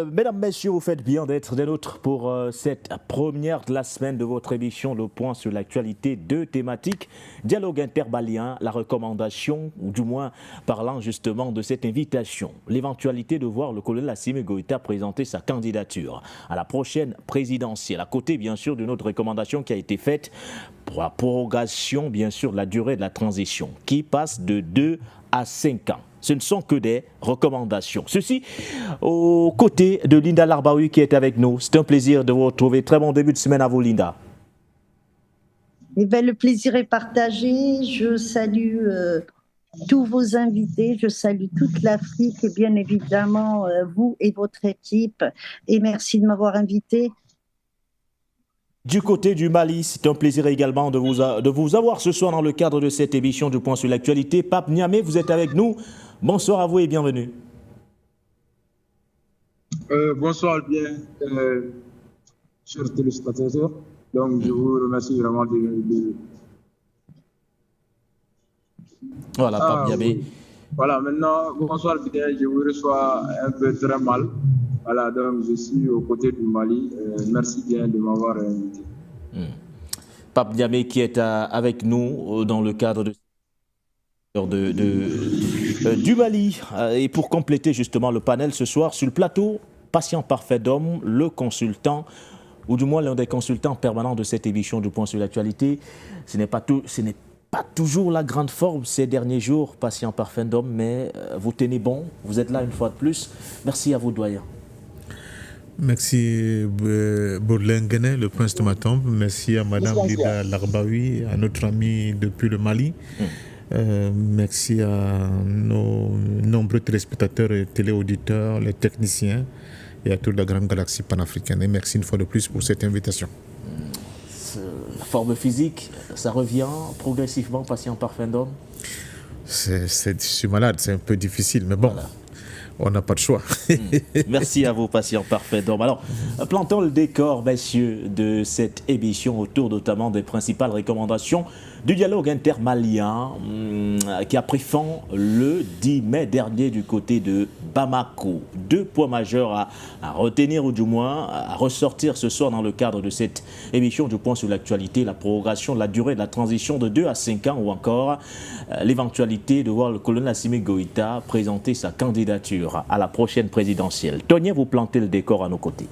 Mesdames, Messieurs, vous faites bien d'être des nôtres pour cette première de la semaine de votre émission Le Point sur l'actualité, deux thématiques, dialogue intermalien, la recommandation, ou du moins parlant justement de cette invitation, l'éventualité de voir le colonel Assimi Goïta présenter sa candidature à la prochaine présidentielle, à côté bien sûr d'une autre recommandation qui a été faite pour la prorogation bien sûr de la durée de la transition, qui passe de 2 à 5 ans. Ce ne sont que des recommandations. Ceci aux côtés de Linda Larbaoui qui est avec nous. C'est un plaisir de vous retrouver. Très bon début de semaine à vous, Linda. Eh bien, le plaisir est partagé. Je salue tous vos invités. Je salue toute l'Afrique et bien évidemment vous et votre équipe. Et merci de m'avoir invité. Du côté du Mali, c'est un plaisir également de vous avoir ce soir dans le cadre de cette émission du Point sur l'actualité. Pape Niamé, vous êtes avec nous. Bonsoir à vous et bienvenue. Bonsoir bien, chers téléspectateurs. Donc, je vous remercie vraiment de... Voilà, Pape Niamé. Oui. Voilà, maintenant, bonsoir bien, je vous reçois un peu très mal. Voilà, donc je suis aux côtés du Mali. Merci bien de m'avoir invité. Pape Niamé qui est avec nous dans le cadre du Mali. Et pour compléter justement le panel ce soir, sur le plateau, Patient Parfait d'Homme, le consultant, ou du moins l'un des consultants permanents de cette émission du Point sur l'actualité. Ce n'est pas toujours la grande forme ces derniers jours, Patient Parfait d'Homme, mais vous tenez bon, vous êtes là une fois de plus. Merci à vous, doyen. Merci Baudelaire Nguené, le prince de Matombe. Merci à Madame Linda Larbaoui, à notre ami depuis le Mali. Merci à nos nombreux téléspectateurs et téléauditeurs, les techniciens et à toute la grande galaxie panafricaine. Et merci une fois de plus pour cette invitation. La forme physique, ça revient progressivement, Patient Parfait d'Homme. Je suis malade, c'est un peu difficile, mais bon. Voilà. On n'a pas de choix. Merci à vous, Patient Parfait d'Homme. Alors, plantons le décor, messieurs, de cette émission autour notamment des principales recommandations du dialogue intermalien qui a pris fin le 10 mai dernier du côté de Bamako. Deux points majeurs à retenir ou du moins à ressortir ce soir dans le cadre de cette émission du Point sur l'actualité, la prorogation de la durée de la transition de 2 à 5 ans ou encore l'éventualité de voir le colonel Assimi Goïta présenter sa candidature à la prochaine présidentielle. Tonia, vous plantez le décor à nos côtés.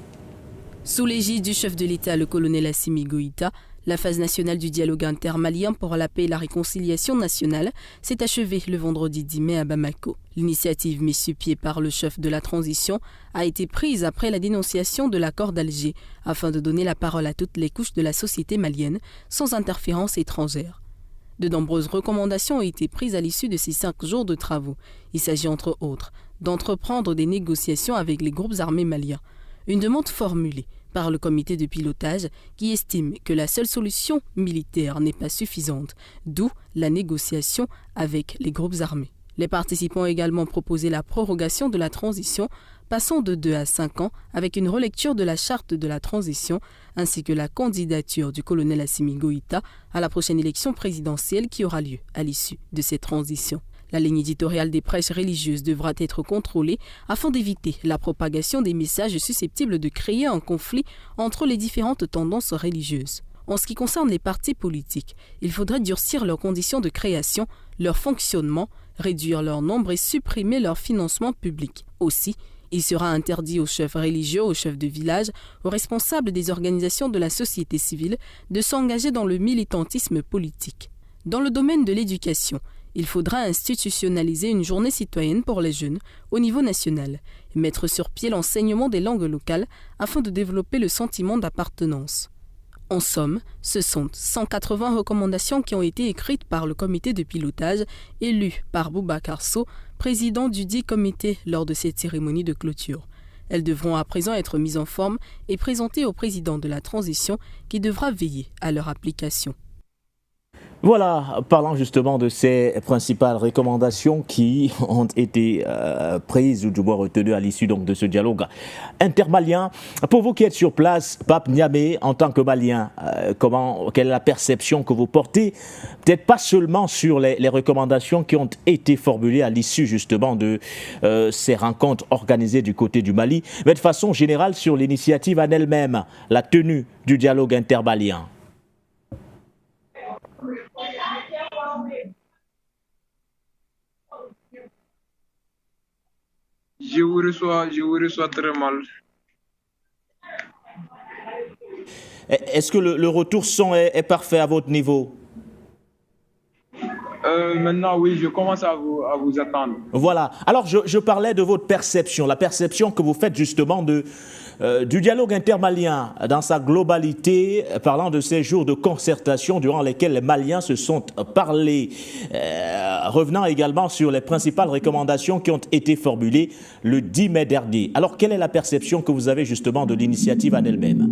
Sous l'égide du chef de l'État, le colonel Assimi Goïta, la phase nationale du dialogue intermalien pour la paix et la réconciliation nationale s'est achevée le vendredi 10 mai à Bamako. L'initiative mise sur pied par le chef de la transition a été prise après la dénonciation de l'accord d'Alger afin de donner la parole à toutes les couches de la société malienne sans interférence étrangère. De nombreuses recommandations ont été prises à l'issue de ces 5 jours de travaux. Il s'agit entre autres d'entreprendre des négociations avec les groupes armés maliens. Une demande formulée par le comité de pilotage qui estime que la seule solution militaire n'est pas suffisante, d'où la négociation avec les groupes armés. Les participants ont également proposé la prorogation de la transition, passant de 2 à 5 ans avec une relecture de la charte de la transition, ainsi que la candidature du colonel Assimi Goïta à la prochaine élection présidentielle qui aura lieu à l'issue de cette transition. La ligne éditoriale des prêches religieuses devra être contrôlée afin d'éviter la propagation des messages susceptibles de créer un conflit entre les différentes tendances religieuses. En ce qui concerne les partis politiques, il faudrait durcir leurs conditions de création, leur fonctionnement, réduire leur nombre et supprimer leur financement public. Aussi, il sera interdit aux chefs religieux, aux chefs de village, aux responsables des organisations de la société civile de s'engager dans le militantisme politique. Dans le domaine de l'éducation, il faudra institutionnaliser une journée citoyenne pour les jeunes au niveau national et mettre sur pied l'enseignement des langues locales afin de développer le sentiment d'appartenance. En somme, ce sont 180 recommandations qui ont été écrites par le comité de pilotage élu par Boubacar Sow, président du dit comité lors de cette cérémonie de clôture. Elles devront à présent être mises en forme et présentées au président de la transition qui devra veiller à leur application. Voilà, parlant justement de ces principales recommandations qui ont été prises ou du moins retenues à l'issue donc de ce dialogue intermalien. Pour vous qui êtes sur place, Pape Niamé, en tant que Malien, quelle est la perception que vous portez, peut-être pas seulement sur les recommandations qui ont été formulées à l'issue justement de ces rencontres organisées du côté du Mali, mais de façon générale sur l'initiative en elle-même, la tenue du dialogue intermalien. Je vous reçois très mal. Est-ce que le retour son est parfait à votre niveau? Maintenant, oui, je commence à vous attendre. Voilà. Alors, je parlais de votre perception, la perception que vous faites justement du dialogue intermalien dans sa globalité, parlant de ces jours de concertation durant lesquels les Maliens se sont parlé, revenant également sur les principales recommandations qui ont été formulées le 10 mai dernier. Alors, quelle est la perception que vous avez justement de l'initiative en elle-même?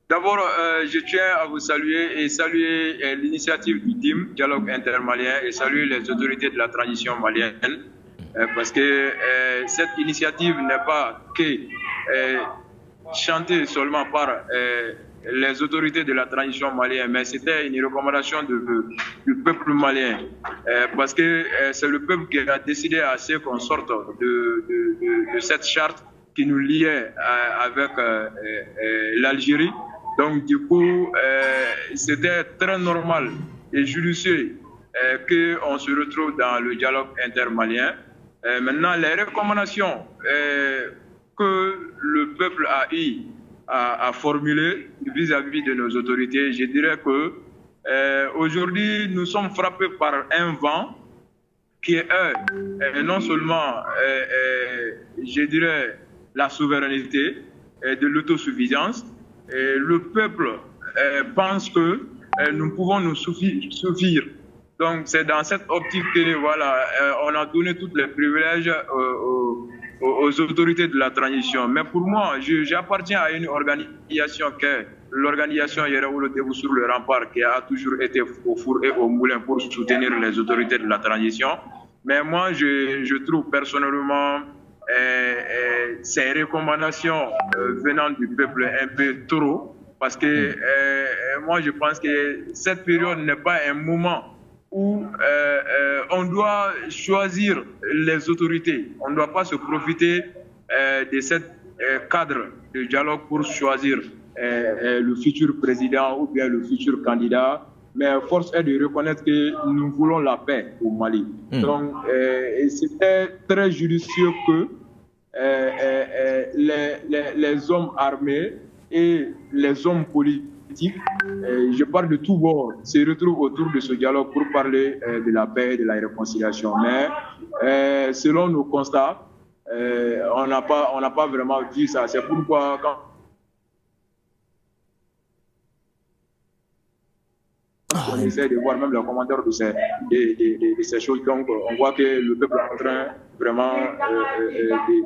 D'abord, je tiens à vous saluer l'initiative du DIM, Dialogue intermalien, et saluer les autorités de la transition malienne, parce que cette initiative n'est pas que chantée seulement par les autorités de la transition malienne, mais c'était une recommandation du peuple malien, parce que c'est le peuple qui a décidé à ce qu'on sorte de cette charte qui nous liait avec l'Algérie. Donc, du coup, c'était très normal et judicieux qu'on se retrouve dans le dialogue intermalien. Maintenant, les recommandations que le peuple a eu à formuler vis-à-vis de nos autorités, je dirais que aujourd'hui, nous sommes frappés par un vent qui est non seulement, je dirais, la souveraineté et de l'autosuffisance. Le peuple pense que nous pouvons nous suffire. Donc c'est dans cette optique que voilà, on a donné tous les privilèges aux autorités de la transition. Mais pour moi, j'appartiens à une organisation qui est l'organisation Yerewoulou Debout sur le rempart, qui a toujours été au four et au moulin pour soutenir les autorités de la transition. Mais moi, je trouve personnellement ces recommandations venant du peuple un peu trop, parce que moi je pense que cette période n'est pas un moment où on doit choisir les autorités. On ne doit pas se profiter de ce cadre de dialogue pour choisir le futur président ou bien le futur candidat. Mais force est de reconnaître que nous voulons la paix au Mali. Donc, c'était très judicieux que les hommes armés et les hommes politiques, je parle de tous bords, se retrouvent autour de ce dialogue pour parler de la paix et de la réconciliation. Mais selon nos constats, on n'a pas vraiment vu ça. C'est pourquoi quand on essaie de voir même les commentaires de ces choses, donc on voit que le peuple est en train vraiment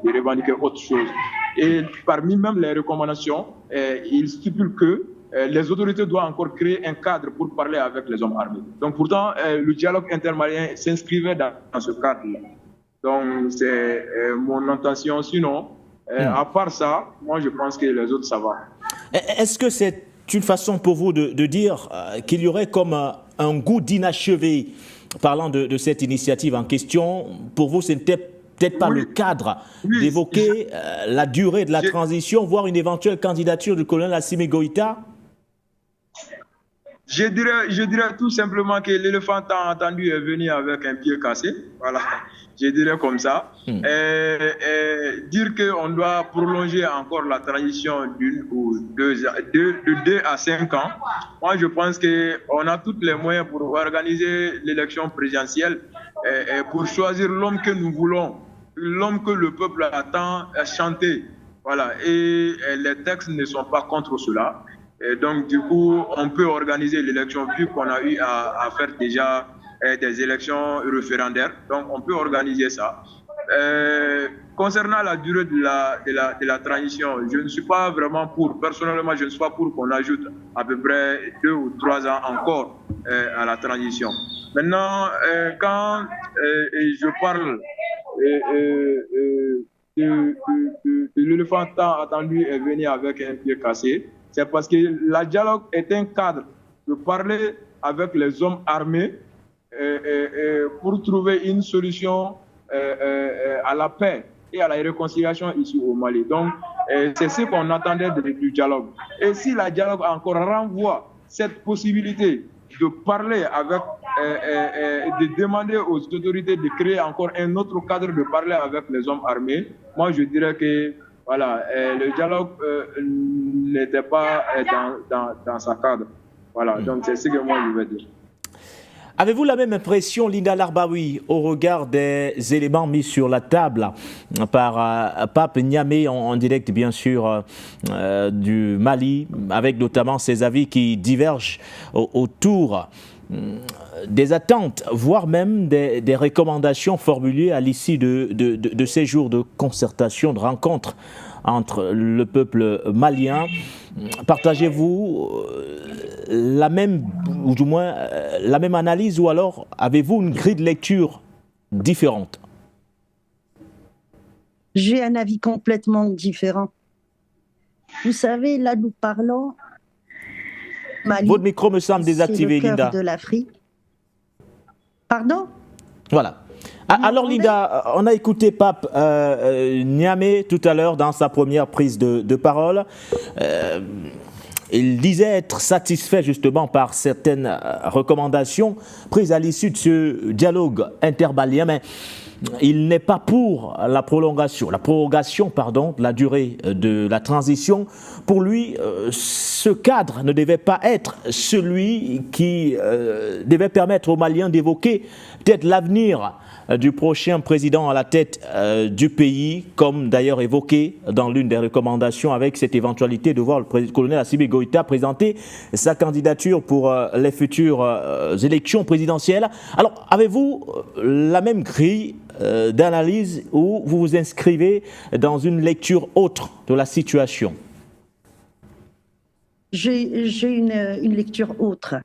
de revendiquer autre chose. Et parmi même les recommandations, il stipule que les autorités doivent encore créer un cadre pour parler avec les hommes armés. Donc pourtant, le dialogue intermalien s'inscrivait dans ce cadre-là. Donc c'est mon intention. Sinon, à part ça, moi je pense que les autres, ça va. Est-ce que c'est une façon pour vous de dire qu'il y aurait comme un goût d'inachevé, parlant de cette initiative en question? Pour vous, ce n'était peut-être pas le cadre d'évoquer la durée de la transition, voire une éventuelle candidature du colonel Assimi Goïta? Je dirais tout simplement que l'éléphant tant entendu est venu avec un pied cassé. Voilà, je dirais comme ça. Dire qu'on doit prolonger encore la transition de 2 à 5 ans, moi je pense qu'on a tous les moyens pour organiser l'élection présidentielle et pour choisir l'homme que nous voulons, l'homme que le peuple attend chanter. Voilà, et les textes ne sont pas contre cela. Et donc, du coup, on peut organiser l'élection vu qu'on a eu à faire déjà des élections référendaires. Donc, on peut organiser ça. concernant la durée de la transition, je ne suis pas vraiment pour. Personnellement, je ne suis pas pour qu'on ajoute à peu près 2 ou 3 ans encore à la transition. Maintenant, quand je parle de l'éléphant attendu est venu avec un pied cassé, c'est parce que le dialogue est un cadre de parler avec les hommes armés pour trouver une solution à la paix et à la réconciliation ici au Mali. Donc, c'est ce qu'on attendait du dialogue. Et si le dialogue encore renvoie cette possibilité de parler avec, de demander aux autorités de créer encore un autre cadre de parler avec les hommes armés, moi je dirais que voilà, le dialogue n'était pas dans sa cadre. Voilà, donc c'est ce que moi je veux dire. Avez-vous la même impression, Linda Larbaoui, au regard des éléments mis sur la table par Pape Niamé en direct, bien sûr, du Mali, avec notamment ses avis qui divergent autour des attentes, voire même des recommandations formulées à l'issue de ces jours de concertation, de rencontres entre le peuple malien? Partagez-vous la même, ou du moins la même analyse, ou alors avez-vous une grille de lecture différente? J'ai un avis complètement différent. Vous savez, là nous parlons. Mali, votre micro me semble désactivé, Linda. C'est le Linda. cœur de l'Afrique. Pardon? Voilà. Alors Linda, on a écouté Pape Niamé tout à l'heure dans sa première prise de parole. Il disait être satisfait justement par certaines recommandations prises à l'issue de ce dialogue intermalien, mais il n'est pas pour la prorogation de la durée de la transition. Pour lui, ce cadre ne devait pas être celui qui devait permettre aux Maliens d'évoquer peut-être l'avenir du prochain président à la tête du pays, comme d'ailleurs évoqué dans l'une des recommandations, avec cette éventualité de voir le colonel Assimi Goïta présenter sa candidature pour les futures élections présidentielles. Alors, avez-vous la même grille d'analyse ou vous vous inscrivez dans une lecture autre de la situation? J'ai une lecture autre.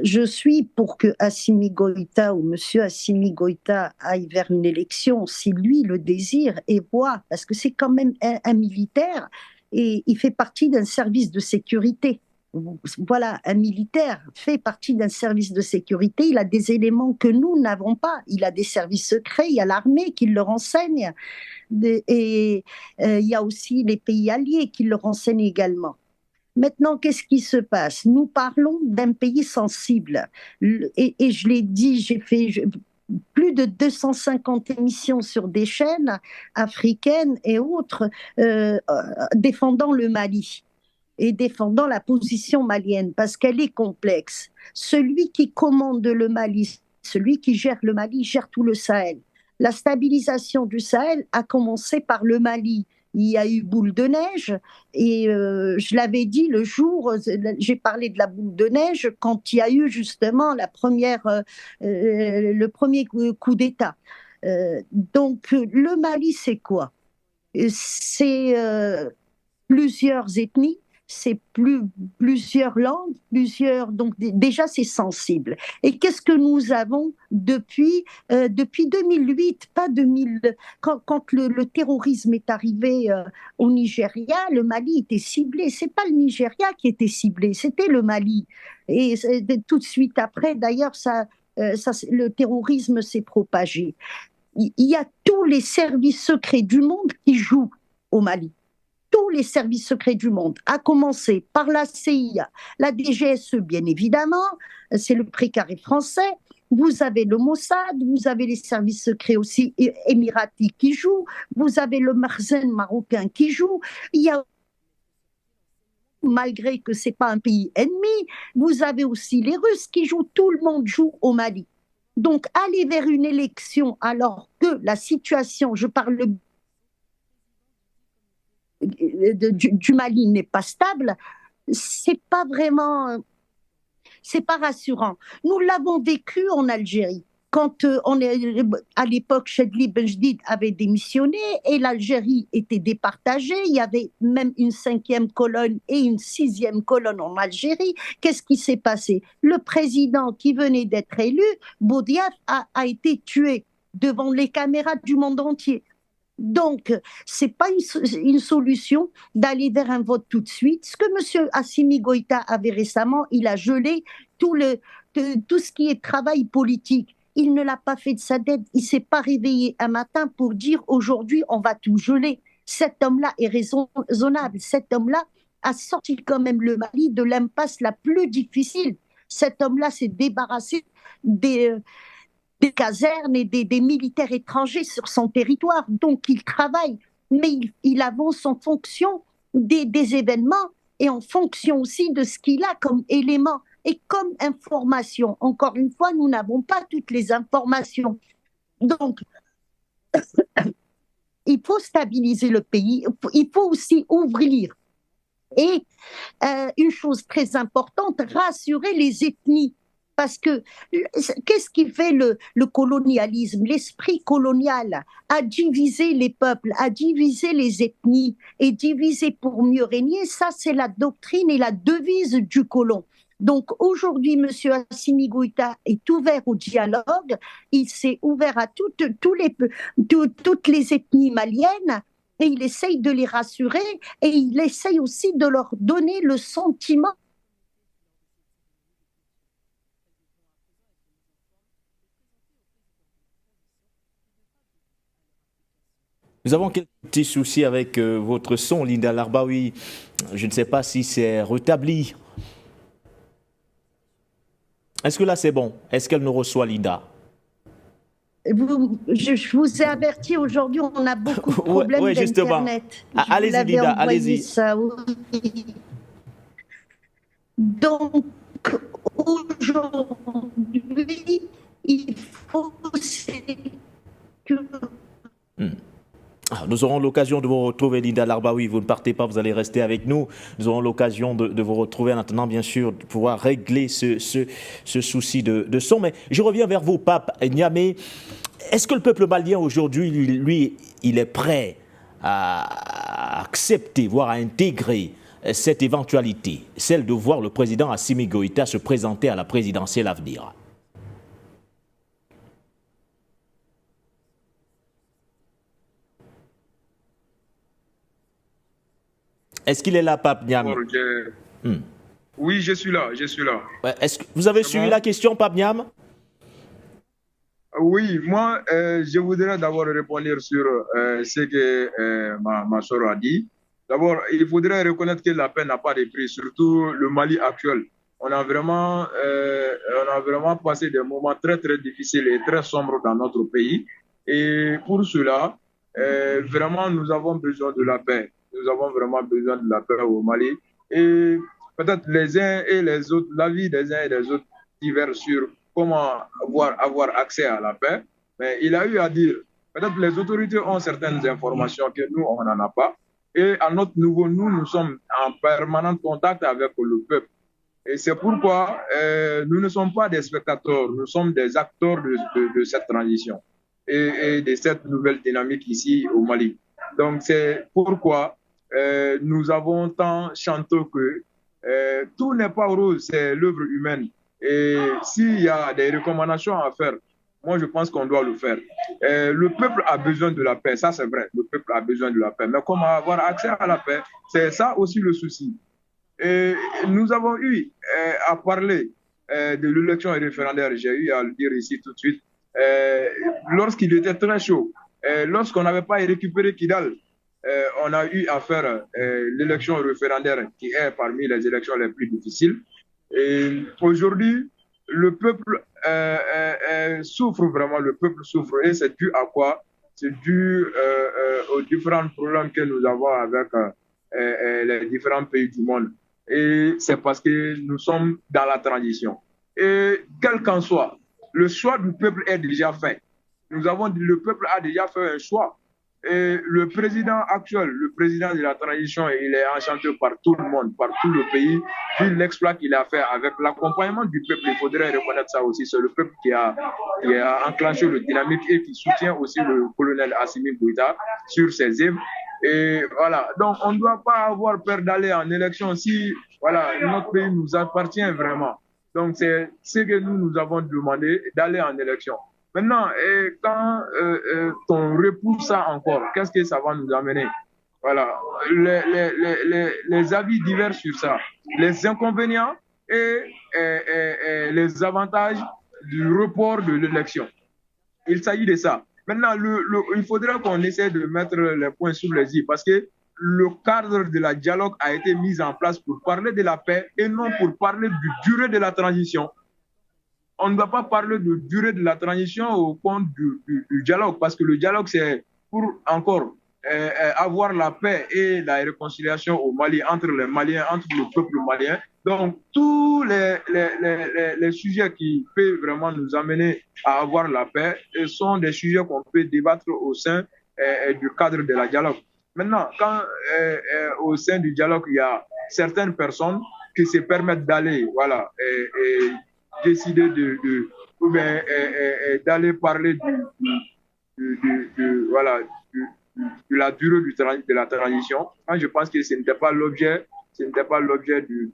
Je suis pour que Assimi Goïta ou Monsieur Assimi Goïta aille vers une élection, si lui le désire et voit, parce que c'est quand même un militaire et il fait partie d'un service de sécurité. Voilà, un militaire fait partie d'un service de sécurité, il a des éléments que nous n'avons pas, il a des services secrets, il y a l'armée qui le renseigne, et il y a aussi les pays alliés qui le renseignent également. Maintenant, qu'est-ce qui se passe? Nous parlons d'un pays sensible. Et je l'ai dit, j'ai fait plus de 250 émissions sur des chaînes africaines et autres défendant le Mali et défendant la position malienne parce qu'elle est complexe. Celui qui commande le Mali, celui qui gère le Mali, gère tout le Sahel. La stabilisation du Sahel a commencé par le Mali. Il y a eu boule de neige et je l'avais dit le jour, j'ai parlé de la boule de neige quand il y a eu justement le premier coup d'État. Donc le Mali, c'est quoi? C'est plusieurs ethnies, c'est plusieurs langues, donc déjà c'est sensible. Et qu'est-ce que nous avons depuis 2008, pas 2000, quand le terrorisme est arrivé au Nigeria, le Mali était ciblé. C'est pas le Nigeria qui était ciblé, c'était le Mali. Et tout de suite après, d'ailleurs, le terrorisme s'est propagé. Il y a tous les services secrets du monde qui jouent au Mali. Tous les services secrets du monde, à commencer par la CIA, la DGSE bien évidemment, c'est le précaré français, vous avez le Mossad, vous avez les services secrets aussi émiratis qui jouent, vous avez le Marzen marocain qui joue, il y a, malgré que ce n'est pas un pays ennemi, vous avez aussi les Russes qui jouent, tout le monde joue au Mali. Donc aller vers une élection alors que la situation, je parle du Mali n'est pas stable, c'est pas rassurant. Nous l'avons vécu en Algérie. quand à l'époque, Chedli Benjdid avait démissionné et l'Algérie était départagée, il y avait même une 5e colonne et une 6e colonne en Algérie. Qu'est-ce qui s'est passé? Le président qui venait d'être élu, Boudiaf, a été tué devant les caméras du monde entier. Donc, ce n'est pas une solution d'aller vers un vote tout de suite. Ce que M. Assimi Goïta avait récemment, il a gelé tout ce qui est travail politique. Il ne l'a pas fait de sa tête. Il ne s'est pas réveillé un matin pour dire aujourd'hui on va tout geler. Cet homme-là est raisonnable. Cet homme-là a sorti quand même le Mali de l'impasse la plus difficile. Cet homme-là s'est débarrassé des casernes et des militaires étrangers sur son territoire. Donc il travaille, mais il avance en fonction des événements et en fonction aussi de ce qu'il a comme élément. Et comme information, encore une fois, nous n'avons pas toutes les informations. Donc, il faut stabiliser le pays, il faut aussi ouvrir. Et une chose très importante, rassurer les ethnies. Parce que qu'est-ce qui fait le colonialisme? L'esprit colonial a divisé les peuples, a divisé les ethnies et divisé pour mieux régner. Ça, c'est la doctrine et la devise du colon. Donc aujourd'hui, M. Assimi Goïta est ouvert au dialogue, il s'est ouvert à toutes les ethnies maliennes et il essaye de les rassurer et il essaye aussi de leur donner le sentiment. Nous avons quelques petits soucis avec votre son, Linda Larbaoui. Je ne sais pas si c'est rétabli. Est-ce que là c'est bon? Est-ce qu'elle nous reçoit, Linda? Je vous ai averti, aujourd'hui on a beaucoup de problèmes d'Internet. Allez-y, Linda, allez-y. Ça, oui. Donc aujourd'hui, il faut que... Nous aurons l'occasion de vous retrouver, Linda Larbaoui. Vous ne partez pas, vous allez rester avec nous. Nous aurons l'occasion de vous retrouver en attendant, bien sûr, de pouvoir régler ce souci de son. Mais je reviens vers vous, Pape Niamé. Est-ce que le peuple malien aujourd'hui, lui, il est prêt à accepter, voire à intégrer cette éventualité, celle de voir le président Assimi Goïta se présenter à la présidentielle à venir? Est-ce qu'il est là, Pape Niam? Oui, je suis là. Est-ce que vous avez suivi la question, Pape Niam? Oui, moi, je voudrais d'abord répondre sur ce que ma soeur a dit. D'abord, il faudrait reconnaître que la paix n'a pas de prix, surtout le Mali actuel. On a vraiment passé des moments très, très difficiles et très sombres dans notre pays. Et pour cela, vraiment, nous avons besoin de la paix. Nous avons vraiment besoin de la paix au Mali. Et peut-être les uns et les autres, l'avis des uns et des autres divergent sur comment avoir accès à la paix. Mais il a eu à dire, peut-être les autorités ont certaines informations que nous, on n'en a pas. Et à notre niveau, nous sommes en permanent contact avec le peuple. Et c'est pourquoi nous ne sommes pas des spectateurs, nous sommes des acteurs de cette transition et de cette nouvelle dynamique ici au Mali. Donc c'est pourquoi nous avons tant chanté que tout n'est pas rose, c'est l'œuvre humaine. Et s'il y a des recommandations à faire, moi je pense qu'on doit le faire. Le peuple a besoin de la paix, ça c'est vrai, le peuple a besoin de la paix. Mais comment avoir accès à la paix, c'est ça aussi le souci. Et nous avons eu à parler de l'élection référendaire, j'ai eu à le dire ici tout de suite, lorsqu'il était très chaud, lorsqu'on n'avait pas récupéré Kidal, on a eu à faire l'élection référendaire qui est parmi les élections les plus difficiles. Et aujourd'hui, le peuple souffre vraiment, le peuple souffre. Et c'est dû à quoi? C'est dû aux différents problèmes que nous avons avec les différents pays du monde. Et c'est parce que nous sommes dans la transition. Et quel qu'en soit, le choix du peuple est déjà fait. Nous avons dit le peuple a déjà fait un choix. Et le président actuel, le président de la transition, il est enchanté par tout le monde, par tout le pays. Vu l'exploit qu'il a fait avec l'accompagnement du peuple, il faudrait reconnaître ça aussi. C'est le peuple qui a enclenché le dynamique et qui soutient aussi le colonel Assimi Goïta sur ses œuvres. Et voilà, donc on ne doit pas avoir peur d'aller en élection si voilà, notre pays nous appartient vraiment. Donc c'est ce que nous avons demandé, d'aller en élection. Maintenant, quand on repousse ça encore, qu'est-ce que ça va nous amener? Voilà, les avis divers sur ça, les inconvénients et les avantages du report de l'élection. Il s'agit de ça. Maintenant, il faudra qu'on essaie de mettre les points sur les i parce que le cadre de la dialogue a été mis en place pour parler de la paix et non pour parler du durée de la transition. On ne va pas parler de durée de la transition au compte du dialogue parce que le dialogue, c'est pour encore avoir la paix et la réconciliation au Mali entre les Maliens, entre le peuple malien. Donc, tous les sujets qui peuvent vraiment nous amener à avoir la paix sont des sujets qu'on peut débattre au sein du cadre de la dialogue. Maintenant, quand au sein du dialogue, il y a certaines personnes qui se permettent d'aller, voilà, décider d'aller parler de la durée de la transition. Je pense que ce n'était pas l'objet du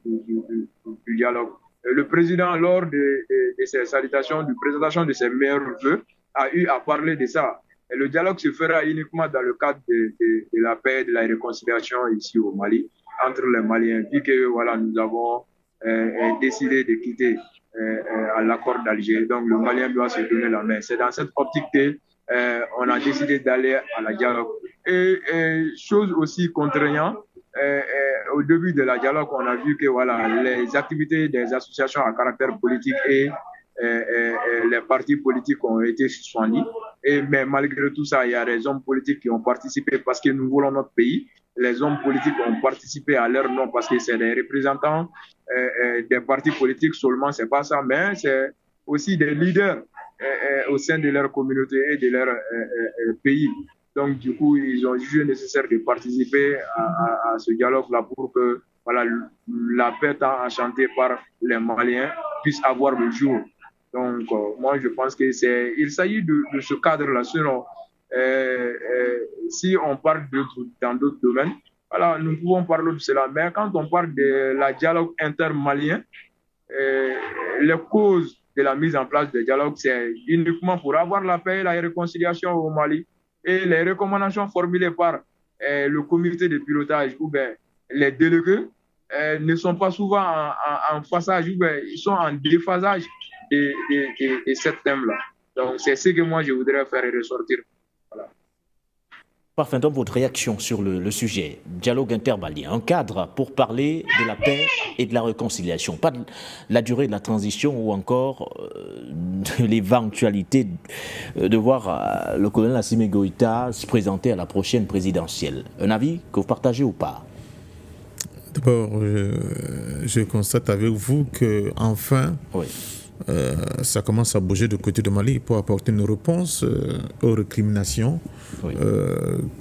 dialogue. Le président, lors de ses salutations, de présentation de ses meilleurs vœux, a eu à parler de ça. Et le dialogue se fera uniquement dans le cadre de la paix et de la réconciliation ici au Mali, entre les Maliens, vu que voilà, nous avons décidé de quitter à l'accord d'Alger. Donc le Malien doit se donner la main. C'est dans cette optique qu'on a décidé d'aller à la dialogue. Et chose aussi contraignante, au début de la dialogue, on a vu que voilà, les activités des associations à caractère politique et les partis politiques ont été suspendus. Mais malgré tout ça, il y a des hommes politiques qui ont participé parce que nous voulons notre pays. Les hommes politiques ont participé à leur nom parce que c'est des représentants des partis politiques seulement, c'est pas ça, mais c'est aussi des leaders au sein de leur communauté et de leur pays. Donc, du coup, ils ont jugé nécessaire de participer à ce dialogue-là pour que voilà, la paix tant enchantée par les Maliens puisse avoir le jour. Donc, moi, je pense qu'il s'agit de ce cadre-là. Sinon, si on parle dans d'autres domaines, voilà, nous pouvons parler de cela. Mais quand on parle de la dialogue intermalien, les causes de la mise en place du dialogue, c'est uniquement pour avoir la paix et la réconciliation au Mali. Et les recommandations formulées par le comité de pilotage ou bien les délégués ne sont pas souvent en phasage ou bien ils sont en déphasage de ce thème-là. Donc, c'est ce que moi, je voudrais faire ressortir. Voilà. Parfait, donc votre réaction sur le sujet, dialogue intermalien, un cadre pour parler de la paix et de la réconciliation, pas de la durée de la transition ou encore de l'éventualité de voir le colonel Assimi Goïta se présenter à la prochaine présidentielle. Un avis que vous partagez ou pas? D'abord, je constate avec vous que enfin, oui. Ça commence à bouger de côté de Mali pour apporter une réponse aux récriminations oui.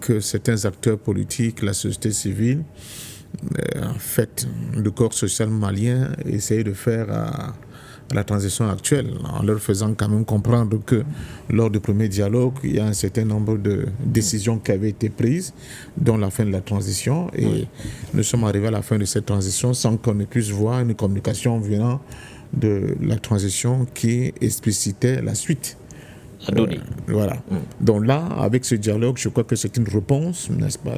Que certains acteurs politiques, la société civile, en fait, le corps social malien essaye de faire à la transition actuelle, en leur faisant quand même comprendre que lors du premier dialogue, il y a un certain nombre de décisions qui avaient été prises, dont la fin de la transition, et oui. Nous sommes arrivés à la fin de cette transition sans qu'on ne puisse voir une communication venant de la transition qui explicitait la suite. Voilà. Donc là, avec ce dialogue, je crois que c'est une réponse, n'est-ce pas,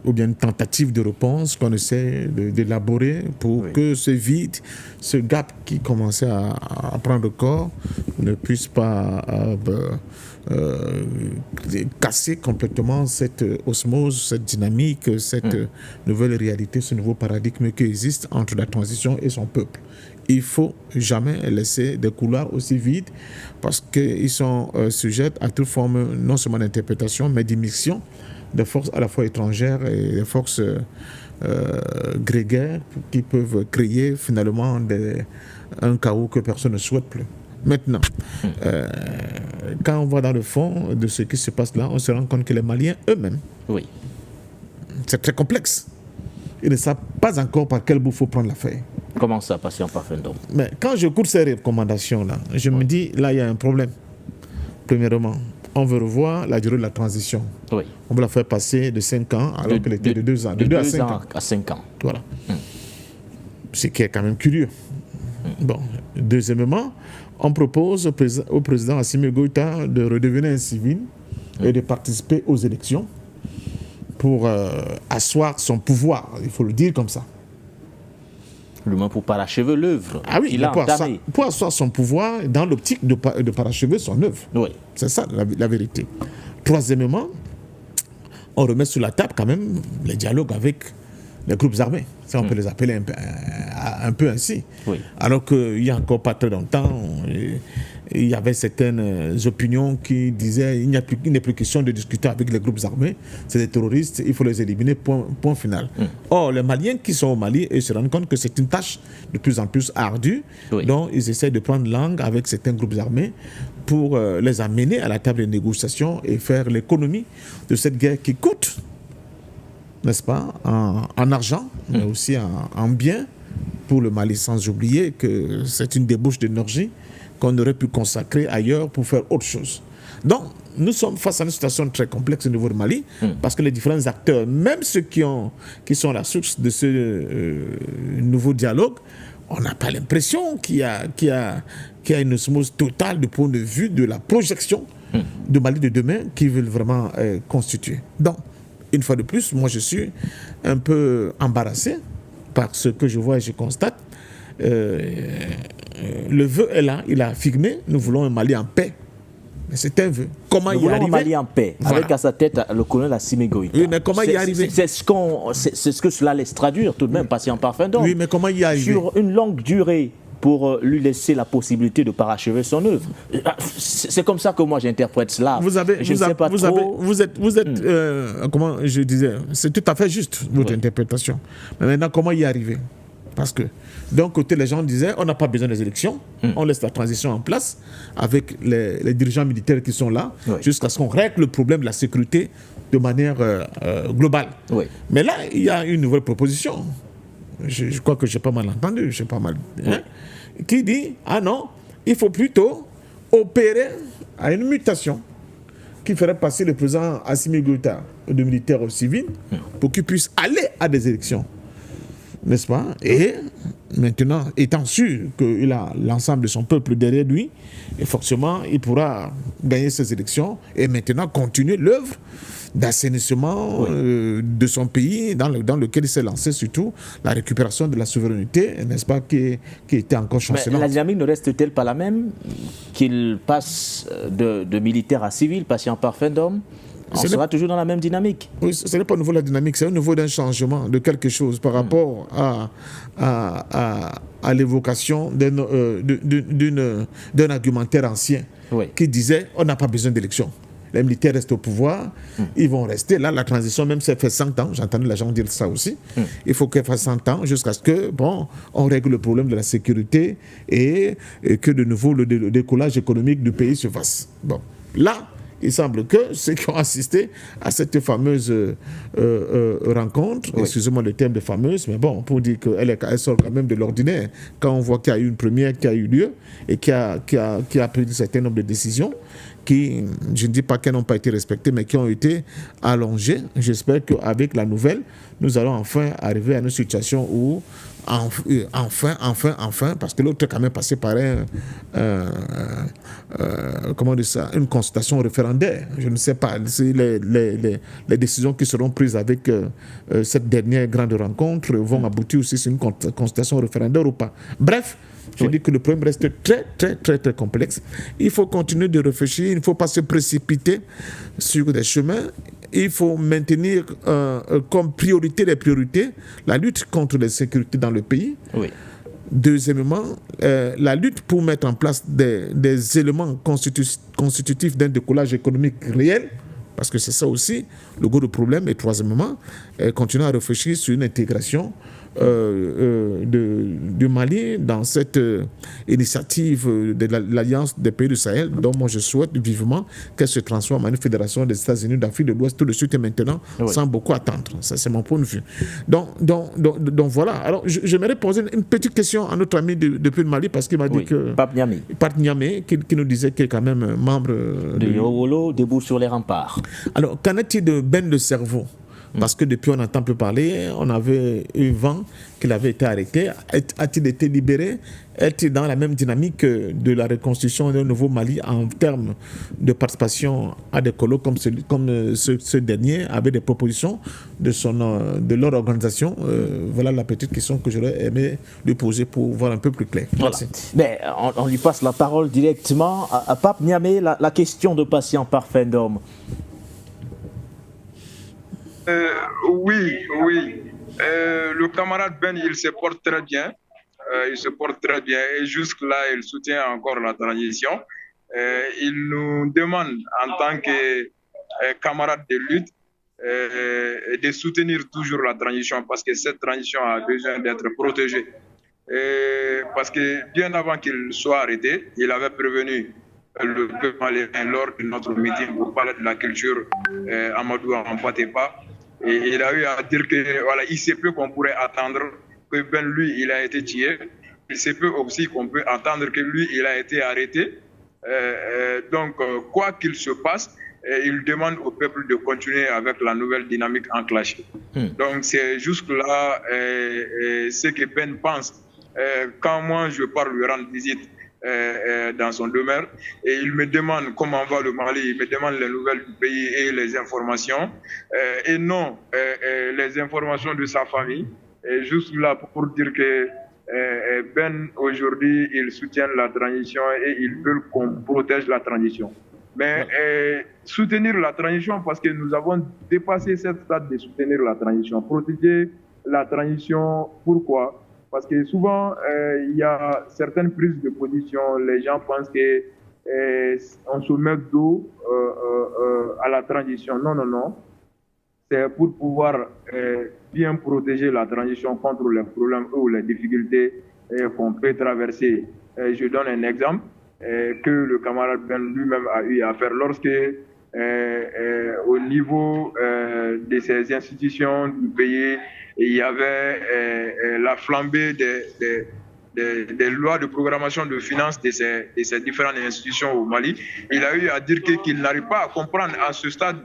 ou bien une tentative de réponse qu'on essaie d'élaborer pour oui. Que ce vide, ce gap qui commençait à prendre corps ne puisse pas casser complètement cette osmose, cette dynamique, cette nouvelle réalité, ce nouveau paradigme qui existe entre la transition et son peuple. Il ne faut jamais laisser des couloirs aussi vides parce qu'ils sont sujets à toute forme non seulement d'interprétation mais d'immixtion de forces à la fois étrangères et des forces grégaires qui peuvent créer finalement un chaos que personne ne souhaite plus. Maintenant, quand on va dans le fond de ce qui se passe là, on se rend compte que les Maliens eux-mêmes, Oui. c'est très complexe. Ils ne savent pas encore par quel bout il faut prendre l'affaire. Comment ça, patient Parfendom? Mais quand j'écoute ces recommandations-là, je me dis, là, il y a un problème. Premièrement, on veut revoir la durée de la transition. Oui. On veut la faire passer de 5 ans alors qu'elle était de 2 ans. De 2 à 5 ans. À 5 ans. Voilà. Ce qui est quand même curieux. Bon. Deuxièmement, on propose au président Assimi Goïta de redevenir un civil et de participer aux élections pour asseoir son pouvoir, il faut le dire comme ça. Le moins pour parachever l'œuvre qu'il a entamée. Pour asseoir son pouvoir dans l'optique de parachever son œuvre. Oui. C'est ça la vérité. Troisièmement, on remet sur la table quand même les dialogues avec les groupes armés. Ça, on peut les appeler un peu ainsi. Oui. Alors qu'il n'y a encore pas très longtemps, il y avait certaines opinions qui disaient qu'il n'est plus question de discuter avec les groupes armés. C'est des terroristes, il faut les éliminer, point final. Or, les Maliens qui sont au Mali, ils se rendent compte que c'est une tâche de plus en plus ardue. Oui. Donc, ils essaient de prendre langue avec certains groupes armés pour les amener à la table de négociation et faire l'économie de cette guerre qui coûte, n'est-ce pas, en argent, mais aussi en biens pour le Mali, sans oublier que c'est une débauche d'énergie qu'on aurait pu consacrer ailleurs pour faire autre chose. Donc, nous sommes face à une situation très complexe au niveau du Mali, parce que les différents acteurs, même ceux qui sont la source de ce nouveau dialogue, on n'a pas l'impression qu'il y a une osmose totale du point de vue de la projection du Mali de demain qu'ils veulent vraiment constituer. Donc, une fois de plus, moi je suis un peu embarrassé par ce que je vois et je constate. Le vœu est là, il a affirmé, nous voulons un Mali en paix. Mais c'est un vœu. Comment nous y arriver? Un Mali en paix, voilà. Avec à sa tête le colonel Assimi Goïta. Oui, mais comment y arriver? C'est ce que cela laisse traduire tout de même, patient Parfendom. Oui, mais comment y arriver? Sur une longue durée, pour lui laisser la possibilité de parachever son œuvre. C'est comme ça que moi j'interprète cela. Vous êtes, comment je disais, c'est tout à fait juste votre interprétation. Mais maintenant, comment y arriver? Parce que d'un côté, les gens disaient, on n'a pas besoin des élections, on laisse la transition en place avec les dirigeants militaires qui sont là, jusqu'à ce qu'on règle le problème de la sécurité de manière globale. Oui. Mais là, il y a une nouvelle proposition. Je crois que j'ai pas mal entendu, qui dit, ah non, il faut plutôt opérer à une mutation qui ferait passer le président Assimi Goïta de militaire au civil pour qu'il puisse aller à des élections. N'est-ce pas? Et maintenant, étant sûr qu'il a l'ensemble de son peuple derrière lui, et forcément, il pourra gagner ces élections et maintenant continuer l'œuvre d'assainissement de son pays dans lequel il s'est lancé, surtout la récupération de la souveraineté, n'est-ce pas, qui était encore chancelante. Mais la dynamique ne reste-t-elle pas la même qu'il passe de militaire à civil, patient Parfendom? On sera toujours dans la même dynamique. Oui, ce n'est pas au niveau de la dynamique, c'est au niveau d'un changement de quelque chose par rapport à l'évocation d'un argumentaire ancien qui disait on n'a pas besoin d'élections. Les militaires restent au pouvoir, ils vont rester. Là, la transition, même si elle fait 100 ans, j'ai entendu les gens dire ça aussi, il faut qu'elle fasse 100 ans jusqu'à ce que, on règle le problème de la sécurité et que de nouveau le décollage économique du pays se fasse. Bon, là, il semble que ceux qui ont assisté à cette fameuse rencontre, excusez-moi le terme de fameuse, mais bon, pour dire qu'elle sort quand même de l'ordinaire, quand on voit qu'il y a eu une première qui a eu lieu et qui a pris un certain nombre de décisions qui, je ne dis pas qu'elles n'ont pas été respectées, mais qui ont été allongées. J'espère qu'avec la nouvelle, nous allons enfin arriver à une situation où enfin, parce que l'autre est quand même passé par comment dire ça, une consultation référendaire. Je ne sais pas si les décisions qui seront prises avec cette dernière grande rencontre vont aboutir aussi sur une consultation référendaire ou pas. Bref, je dis que le problème reste très, très, très, très complexe. Il faut continuer de réfléchir, il ne faut pas se précipiter sur des chemins. Il faut maintenir comme priorité les priorités, la lutte contre l'insécurité dans le pays. Oui. Deuxièmement, la lutte pour mettre en place des éléments constitutifs d'un décollage économique réel, parce que c'est ça aussi le gros problème. Et troisièmement, continuer à réfléchir sur une intégration du Mali dans cette initiative de l'Alliance des pays du Sahel, dont moi je souhaite vivement qu'elle se transforme en une fédération des États-Unis d'Afrique de l'Ouest tout de suite et maintenant, sans beaucoup attendre. Ça, c'est mon point de vue. Donc voilà. Alors, j'aimerais poser une petite question à notre ami depuis le Mali, parce qu'il m'a dit que... Pape Niamé, qui nous disait qu'il est quand même membre de Yowolo, debout sur les remparts. Alors, qu'en est-il de Ben le Cerveau? Parce que depuis on n'entend plus parler, on avait eu vent qu'il avait été arrêté. A-t-il été libéré? Est-il dans la même dynamique de la reconstruction d'un nouveau Mali en termes de participation à des colloques comme ce dernier, avec des propositions de leur organisation? Voilà la petite question que j'aurais aimé lui poser pour voir un peu plus clair. Merci. Mais on lui passe la parole directement à Pape Niamé, la question de patient parfait d'homme. Oui. Le camarade Ben, il se porte très bien. Et jusque-là, il soutient encore la transition. Il nous demande, en tant que camarade de lutte, de soutenir toujours la transition, parce que cette transition a besoin d'être protégée. Parce que bien avant qu'il soit arrêté, il avait prévenu le peuple malien lors de notre meeting pour parler de la culture Amadou Ampatepa. Et il a eu à dire que voilà, il se peut qu'on pourrait attendre que Ben lui il a été tué. Il se peut aussi qu'on peut attendre que lui il a été arrêté. Donc quoi qu'il se passe, il demande au peuple de continuer avec la nouvelle dynamique enclenchée. Donc c'est jusque-là ce que Ben pense. Quand moi je pars lui rendre visite dans son demeure, et il me demande comment va le Mali, il me demande les nouvelles du pays et les informations, et non les informations de sa famille. Et juste là pour dire que Ben aujourd'hui il soutient la transition et il veut qu'on protège la transition. Mais soutenir la transition, parce que nous avons dépassé cette stade de soutenir la transition. Protéger la transition, pourquoi? Parce que souvent, il y a certaines prises de position, les gens pensent qu'on se met dos à la transition. Non. C'est pour pouvoir bien protéger la transition contre les problèmes ou les difficultés qu'on peut traverser. Je donne un exemple que le camarade Ben lui-même a eu à faire lorsque, au niveau de ces institutions du pays, il y avait la flambée des lois de programmation de finances de ces différentes institutions au Mali. Il a eu à dire qu'il n'arrive pas à comprendre à ce stade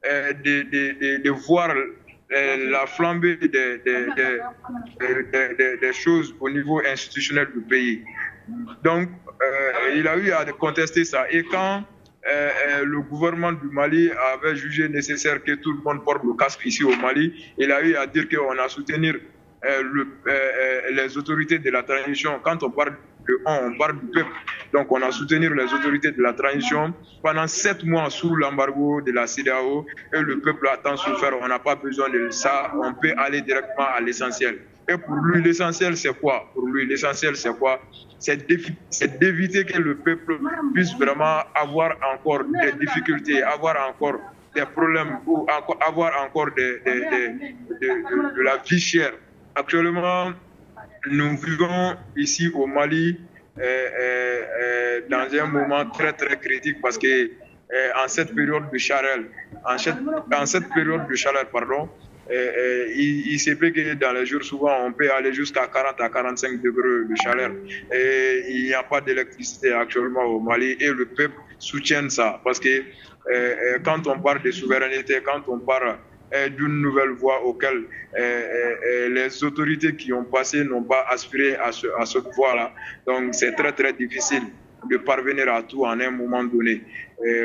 de voir la flambée des choses au niveau institutionnel du pays. Donc, il a eu à contester ça. Et quand le gouvernement du Mali avait jugé nécessaire que tout le monde porte le casque ici au Mali, il a eu à dire qu'on a soutenu les autorités de la transition. Quand on parle de on parle du peuple. Donc on a soutenu les autorités de la transition pendant 7 mois sous l'embargo de la CEDEAO, et le peuple a tant souffert. On n'a pas besoin de ça, on peut aller directement à l'essentiel. Et pour lui, l'essentiel, c'est quoi? Pour lui, l'essentiel, c'est quoi? C'est d'éviter que le peuple puisse vraiment avoir encore des difficultés, avoir encore des problèmes, ou avoir encore de la vie chère. Actuellement, nous vivons ici au Mali dans un moment très très critique, parce que en cette période de chaleur, il se peut que dans les jours suivants, on peut aller jusqu'à 40 à 45 degrés de chaleur. Et il n'y a pas d'électricité actuellement au Mali, et le peuple soutient ça. Parce que quand on parle de souveraineté, quand on parle d'une nouvelle voie auquel les autorités qui ont passé n'ont pas aspiré à cette voie-là. Donc c'est très très difficile de parvenir à tout en un moment donné.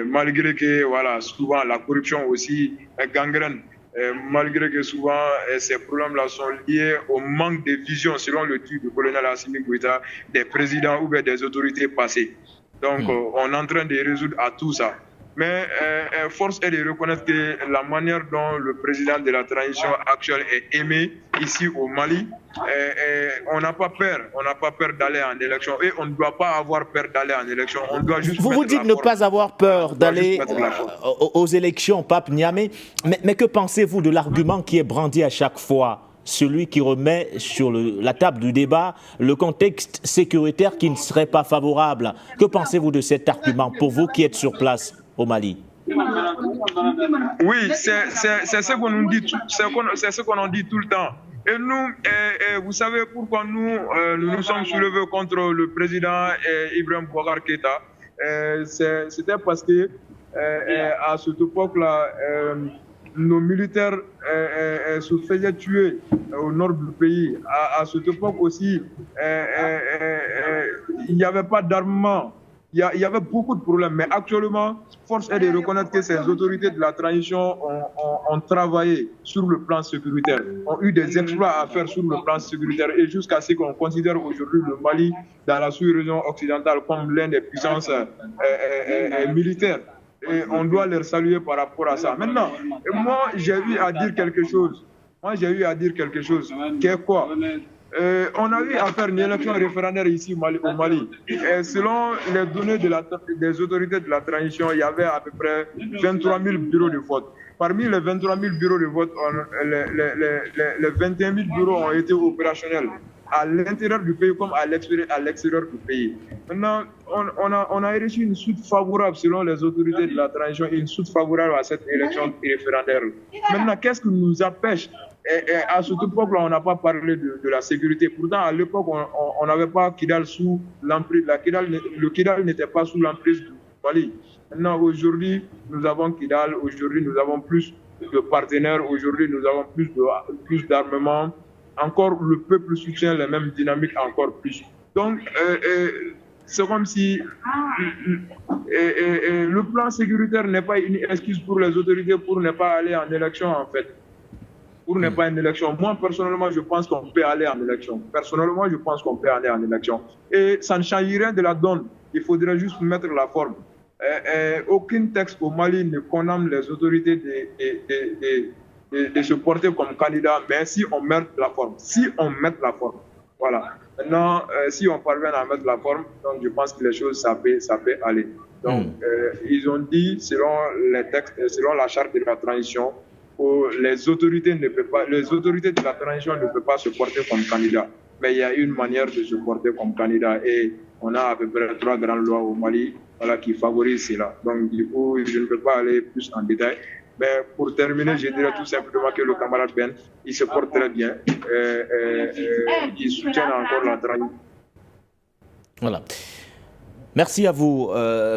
Malgré que voilà, souvent la corruption aussi gangrène. Malgré que souvent ces problèmes-là sont liés au manque de vision, selon le titre du colonel Assimi Goïta, des présidents ou bien des autorités passées. Donc on est en train de résoudre à tout ça. Mais force est de reconnaître que la manière dont le président de la transition actuelle est aimé ici au Mali, on n'a pas peur d'aller en élection, et on ne doit pas avoir peur d'aller en élection. On doit juste vous dites ne pas avoir peur d'aller aux élections, Pape Niamé, mais que pensez-vous de l'argument qui est brandi à chaque fois celui qui remet sur la table du débat le contexte sécuritaire qui ne serait pas favorable. Que pensez-vous de cet argument pour vous qui êtes sur place au Mali? Oui, c'est ce qu'on nous dit, c'est ce qu'on en dit tout le temps. Et nous, vous savez pourquoi nous nous sommes soulevés contre le président Ibrahim Boubacar Keïta. C'était parce que à cette époque-là, nos militaires se faisaient tuer au nord du pays. À cette époque aussi, il n'y avait pas d'armement. Il y avait beaucoup de problèmes, mais actuellement, force est de reconnaître que ces autorités de la transition ont travaillé sur le plan sécuritaire, ont eu des exploits à faire sur le plan sécuritaire, et jusqu'à ce qu'on considère aujourd'hui le Mali dans la sous-région occidentale comme l'une des puissances militaires. Et on doit leur saluer par rapport à ça. Maintenant, moi, j'ai eu à dire quelque chose. Qui est quoi? On a eu à faire une élection référendaire ici au Mali. Et selon les données des autorités de la transition, il y avait à peu près 23 000 bureaux de vote. Parmi les 23 000 bureaux de vote, les 21 000 bureaux ont été opérationnels à l'intérieur du pays comme à l'extérieur du pays. Maintenant, on a reçu une suite favorable selon les autorités de la transition, une suite favorable à cette élection référendaire. Maintenant, qu'est-ce qui nous empêche? Et à cette époque-là, on n'a pas parlé de la sécurité. Pourtant, à l'époque, on n'avait pas Kidal sous l'emprise. Le Kidal n'était pas sous l'emprise du Mali. Maintenant, aujourd'hui, nous avons Kidal. Aujourd'hui, nous avons plus de partenaires. Aujourd'hui, nous avons plus d'armement. Encore, le peuple soutient les mêmes dynamiques encore plus. Donc, c'est comme si le plan sécuritaire n'est pas une excuse pour les autorités pour ne pas aller en élection, en fait. Pour ne pas une élection. Moi, personnellement, je pense qu'on peut aller en élection. Et ça ne change rien de la donne. Il faudrait juste mettre la forme. Aucun texte au Mali ne condamne les autorités de se porter comme candidat, mais si on met la forme. Voilà. Maintenant, si on parvient à mettre la forme, donc je pense que les choses, ça peut aller. Donc, ils ont dit, selon les textes, selon la charte de la transition, les autorités de la transition ne peuvent pas se porter comme candidat. Mais il y a une manière de se porter comme candidat, et on a à peu près 3 grandes lois au Mali, qui favorisent cela. Donc, du coup, je ne peux pas aller plus en détail. Mais pour terminer, je dirais tout simplement que le camarade Ben, il se porte très bien. Il soutient encore la transition. Voilà. Merci à vous,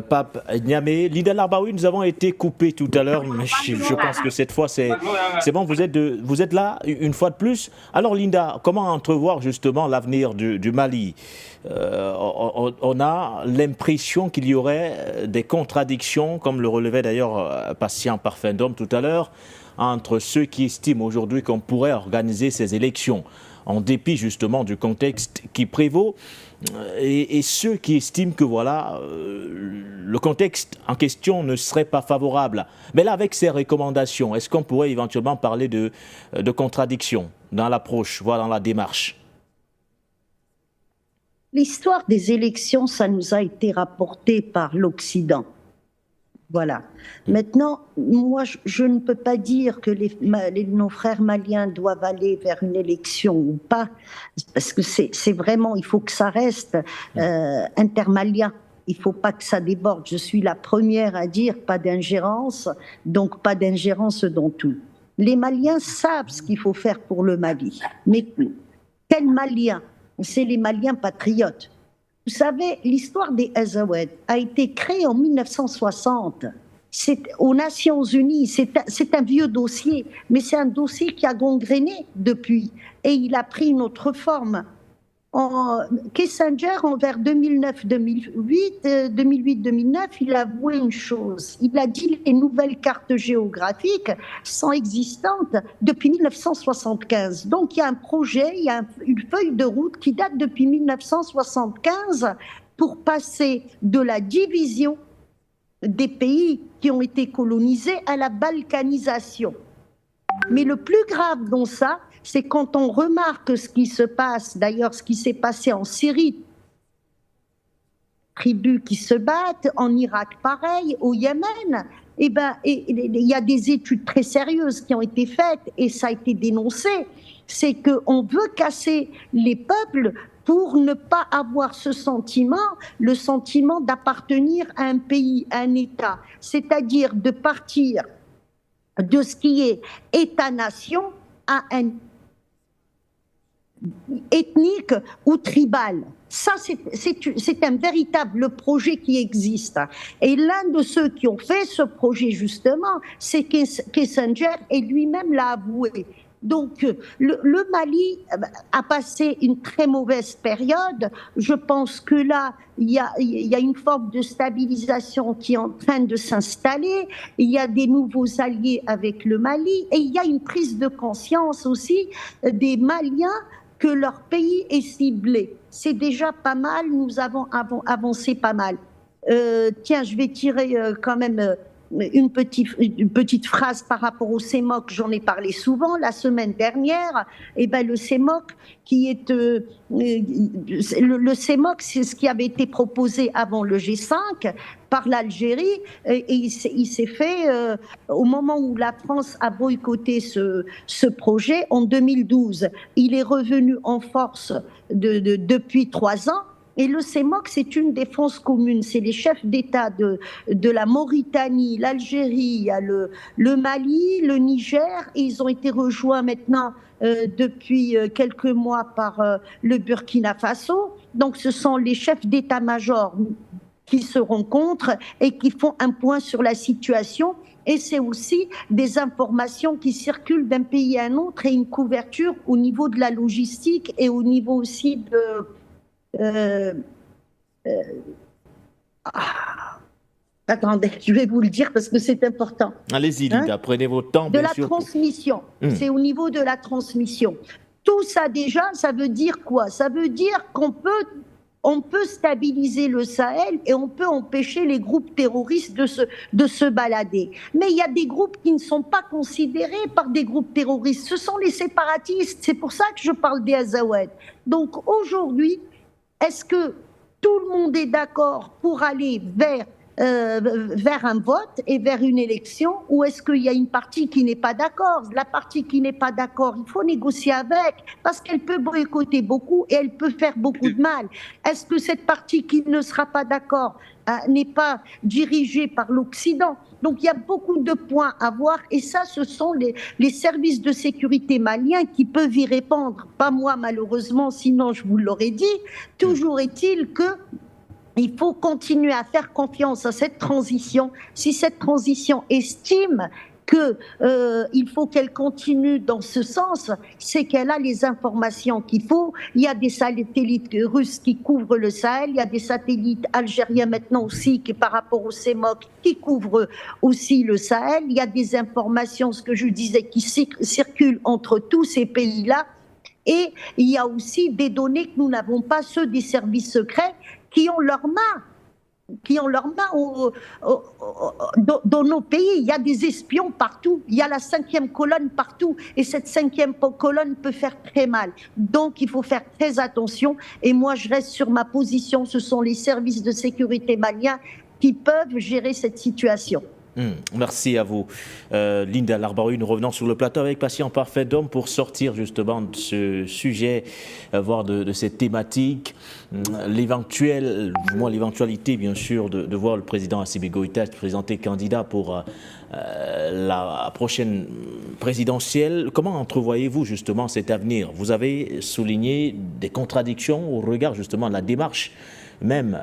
Pape Niamé. Linda Larbaoui, nous avons été coupés tout à l'heure, mais je pense que cette fois, c'est bon, vous êtes là une fois de plus. Alors, Linda, comment entrevoir justement l'avenir du Mali? On a l'impression qu'il y aurait des contradictions, comme le relevait d'ailleurs Patient Parfendom tout à l'heure, entre ceux qui estiment aujourd'hui qu'on pourrait organiser ces élections, en dépit justement du contexte qui prévaut, et ceux qui estiment que voilà, le contexte en question ne serait pas favorable. Mais là, avec ces recommandations, est-ce qu'on pourrait éventuellement parler de contradiction dans l'approche, voire dans la démarche? L'histoire des élections, ça nous a été rapporté par l'Occident. Voilà. Maintenant, moi, je ne peux pas dire que nos frères maliens doivent aller vers une élection ou pas, parce que c'est vraiment, il faut que ça reste intermalien. Il ne faut pas que ça déborde. Je suis la première à dire pas d'ingérence, donc pas d'ingérence dans tout. Les Maliens savent ce qu'il faut faire pour le Mali. Mais quels Maliens? C'est les Maliens patriotes. Vous savez, l'histoire des Azawad a été créée en 1960. C'est aux Nations Unies, c'est un vieux dossier, mais c'est un dossier qui a gangréné depuis, et il a pris une autre forme. Kissinger, vers 2008-2009, il a avoué une chose. Il a dit les nouvelles cartes géographiques sont existantes depuis 1975. Donc il y a un projet, il y a une feuille de route qui date depuis 1975 pour passer de la division des pays qui ont été colonisés à la balkanisation. Mais le plus grave dans ça, c'est quand on remarque ce qui se passe, d'ailleurs ce qui s'est passé en Syrie, tribus qui se battent, en Irak pareil, au Yémen. Il y a des études très sérieuses qui ont été faites et ça a été dénoncé. C'est qu'on veut casser les peuples pour ne pas avoir ce sentiment, le sentiment d'appartenir à un pays, à un État. C'est-à-dire de partir de ce qui est État-nation à un ethnique ou tribal. Ça, c'est un véritable projet qui existe. Et l'un de ceux qui ont fait ce projet, justement, c'est Kissinger, et lui-même l'a avoué. Donc, le Mali a passé une très mauvaise période. Je pense que là, il y a une forme de stabilisation qui est en train de s'installer. Il y a des nouveaux alliés avec le Mali. Et il y a une prise de conscience aussi des Maliens que leur pays est ciblé. C'est déjà pas mal, nous avons avancé pas mal. Tiens, je vais tirer quand même une petite phrase par rapport au CEMOC, j'en ai parlé souvent la semaine dernière. Le CEMOC, qui est le CEMOC, c'est ce qui avait été proposé avant le G5 par l'Algérie, et il s'est fait au moment où la France a boycotté ce projet en 2012. Il est revenu en force depuis 3 ans. Et le CEMOC, c'est une défense commune. C'est les chefs d'État de la Mauritanie, l'Algérie, il y a le Mali, le Niger, et ils ont été rejoints maintenant depuis quelques mois par le Burkina Faso. Donc ce sont les chefs d'état-major qui se rencontrent et qui font un point sur la situation. Et c'est aussi des informations qui circulent d'un pays à un autre et une couverture au niveau de la logistique et au niveau aussi de... attendez, je vais vous le dire parce que c'est important. Allez-y, Linda, prenez votre temps. De la transmission. C'est au niveau de la transmission. Tout ça déjà, ça veut dire quoi? Ça veut dire qu'on peut stabiliser le Sahel et on peut empêcher les groupes terroristes de se balader. Mais il y a des groupes qui ne sont pas considérés par des groupes terroristes. Ce sont les séparatistes. C'est pour ça que je parle des Azawad. Donc aujourd'hui, est-ce que tout le monde est d'accord pour aller vers un vote et vers une élection, ou est-ce qu'il y a une partie qui n'est pas d'accord? La partie qui n'est pas d'accord, il faut négocier avec, parce qu'elle peut boycotter beaucoup et elle peut faire beaucoup de mal. Est-ce que cette partie qui ne sera pas d'accord n'est pas dirigée par l'Occident? Donc il y a beaucoup de points à voir, et ça, ce sont les services de sécurité maliens qui peuvent y répondre. Pas moi, malheureusement, sinon je vous l'aurais dit. Toujours est-il que il faut continuer à faire confiance à cette transition. Si cette transition estime qu'il faut qu'elle continue dans ce sens, c'est qu'elle a les informations qu'il faut. Il y a des satellites russes qui couvrent le Sahel, il y a des satellites algériens maintenant aussi qui, par rapport au CEMOC, qui couvrent aussi le Sahel. Il y a des informations, ce que je disais, qui circulent entre tous ces pays-là. Et il y a aussi des données que nous n'avons pas, ceux des services secrets, qui ont leurs mains dans nos pays. Il y a des espions partout, il y a la 5e colonne partout, et cette 5e colonne peut faire très mal. Donc il faut faire très attention, et moi je reste sur ma position, ce sont les services de sécurité maliens qui peuvent gérer cette situation. Merci à vous, Linda Larbaoui. Nous revenons sur le plateau avec Patient Parfait d'Homme pour sortir justement de ce sujet, voire de cette thématique. L'éventualité, bien sûr, de voir le président Assimi Goïta se présenter candidat pour la prochaine présidentielle. Comment entrevoyez-vous justement cet avenir? Vous avez souligné des contradictions au regard justement de la démarche même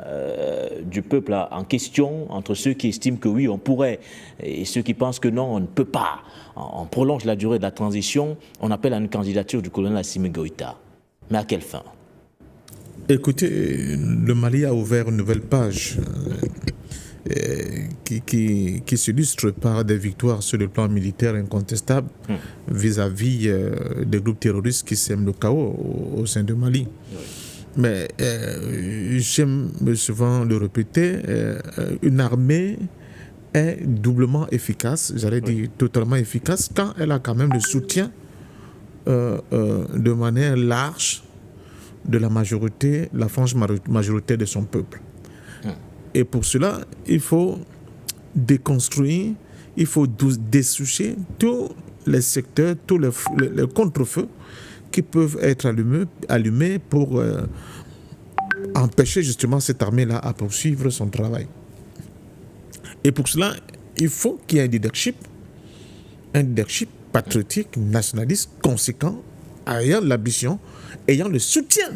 du peuple en question, entre ceux qui estiment que oui, on pourrait, et ceux qui pensent que non, on ne peut pas. On prolonge la durée de la transition, on appelle à une candidature du colonel Assimi Goïta. Mais à quelle fin? Écoutez, le Mali a ouvert une nouvelle page qui s'illustre par des victoires sur le plan militaire incontestables vis-à-vis des groupes terroristes qui sèment le chaos au sein du Mali. Mais j'aime souvent le répéter, une armée est doublement efficace, j'allais dire totalement efficace, quand elle a quand même le soutien de manière large de la majorité, la frange majorité de son peuple. Et pour cela, il faut déconstruire, il faut dessoucher tous les secteurs, tous les contre-feux qui peuvent être allumés pour empêcher justement cette armée-là à poursuivre son travail. Et pour cela, il faut qu'il y ait un leadership patriotique, nationaliste, conséquent, ayant l'ambition, ayant le soutien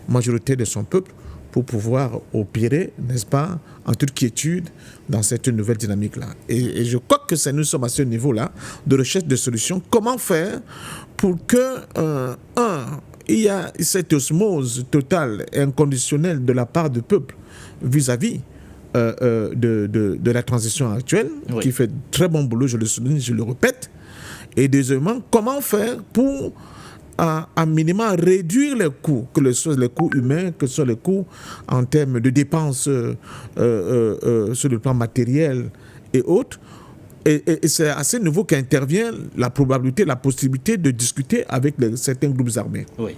majoritaire de son peuple pour pouvoir opérer, n'est-ce pas, en toute quiétude dans cette nouvelle dynamique-là. Et je crois que nous sommes à ce niveau-là de recherche de solutions. Comment faire pour que, il y a cette osmose totale et inconditionnelle de la part du peuple vis-à-vis de la transition actuelle, qui fait très bon boulot, je le souligne, je le répète. Et deuxièmement, comment faire pour à minima réduire les coûts, que ce soit les coûts humains, que ce soit les coûts en termes de dépenses sur le plan matériel et autres. Et c'est à ce niveau qu'intervient la probabilité, la possibilité de discuter avec certains groupes armés. Oui.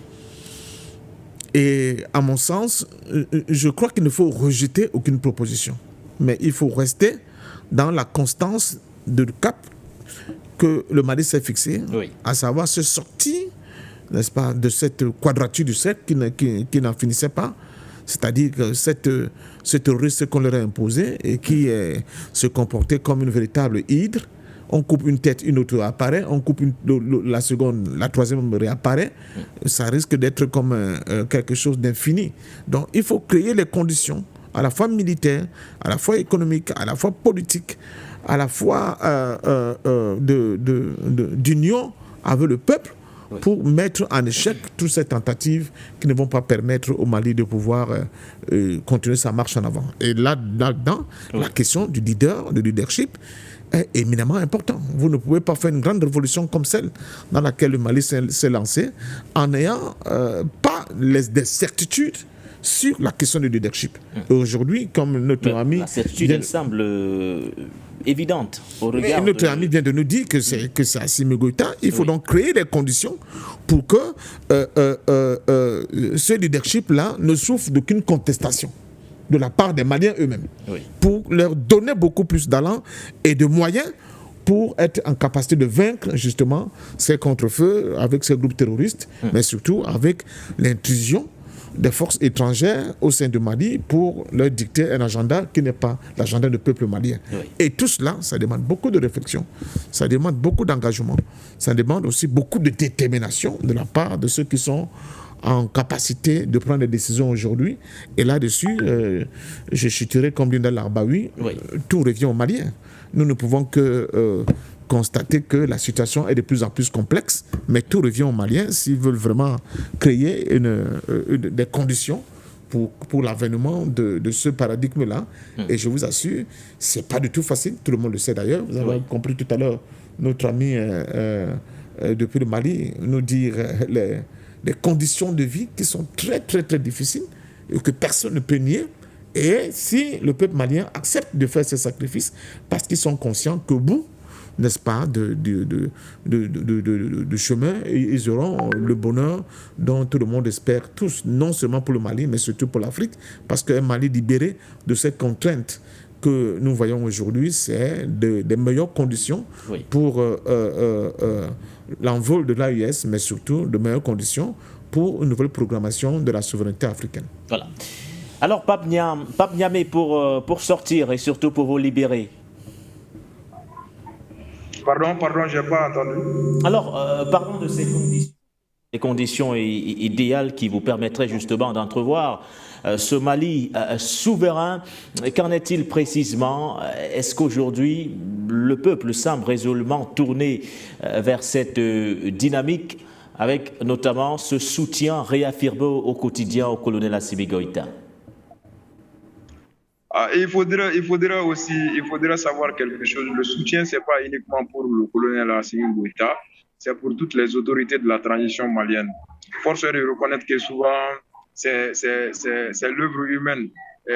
Et à mon sens, je crois qu'il ne faut rejeter aucune proposition. Mais il faut rester dans la constance de cap que le Mali s'est fixé, à savoir se sortir, n'est-ce pas, de cette quadrature du cercle qui n'en finissait pas, c'est-à-dire que ce terroriste qu'on leur a imposé et qui se comportait comme une véritable hydre. On coupe une tête, une autre apparaît, on coupe la seconde, la troisième réapparaît. Ça risque d'être comme quelque chose d'infini. Donc il faut créer les conditions, à la fois militaires, à la fois économiques, à la fois politiques, à la fois d'union avec le peuple, pour mettre en échec toutes ces tentatives qui ne vont pas permettre au Mali de pouvoir continuer sa marche en avant. Et là-dedans, la question du leadership est éminemment importante. Vous ne pouvez pas faire une grande révolution comme celle dans laquelle le Mali s'est lancé en n'ayant pas des certitudes sur la question du leadership. Et aujourd'hui, comme notre ami... La certitude, elle semble évidente au regard notre ami vient de nous dire que c'est Assimi Goïta. Il faut donc créer les conditions pour que ce leadership-là ne souffre d'aucune contestation de la part des Maliens eux-mêmes, pour leur donner beaucoup plus d'allant et de moyens pour être en capacité de vaincre justement ces contre-feux avec ces groupes terroristes, mais surtout avec l'intrusion des forces étrangères au sein du Mali pour leur dicter un agenda qui n'est pas l'agenda du peuple malien. Et tout cela, ça demande beaucoup de réflexion, ça demande beaucoup d'engagement, ça demande aussi beaucoup de détermination de la part de ceux qui sont en capacité de prendre des décisions aujourd'hui. Et là-dessus, je chuterai comme Linda Larbaoui, tout revient aux Maliens. Nous ne pouvons que constater que la situation est de plus en plus complexe, mais tout revient aux Maliens s'ils veulent vraiment créer des conditions pour l'avènement de ce paradigme-là. Et je vous assure, c'est pas du tout facile, tout le monde le sait d'ailleurs. Vous avez compris tout à l'heure, notre ami depuis le Mali nous dire les conditions de vie qui sont très très très difficiles et que personne ne peut nier. Et si le peuple malien accepte de faire ces sacrifices parce qu'ils sont conscients qu'au bout, n'est-ce pas, de chemin, ils auront le bonheur dont tout le monde espère tous, non seulement pour le Mali, mais surtout pour l'Afrique, parce qu'un Mali libéré de cette contrainte que nous voyons aujourd'hui, c'est des meilleures conditions pour l'envol de l'AES, mais surtout de meilleures conditions pour une nouvelle programmation de la souveraineté africaine. Voilà. Alors, Pape Niamé, pour sortir et surtout pour vous libérer. Pardon, je n'ai pas entendu. Alors, parlons de ces conditions idéales qui vous permettraient justement d'entrevoir ce Mali souverain. Qu'en est-il précisément? Est-ce qu'aujourd'hui, le peuple semble résolument tourné vers cette dynamique, avec notamment ce soutien réaffirmé au quotidien au colonel Assimi Goïta? Il faudra savoir quelque chose. Le soutien, ce n'est pas uniquement pour le colonel Assimi Goïta, c'est pour toutes les autorités de la transition malienne. Force est de reconnaître que souvent, c'est l'œuvre humaine.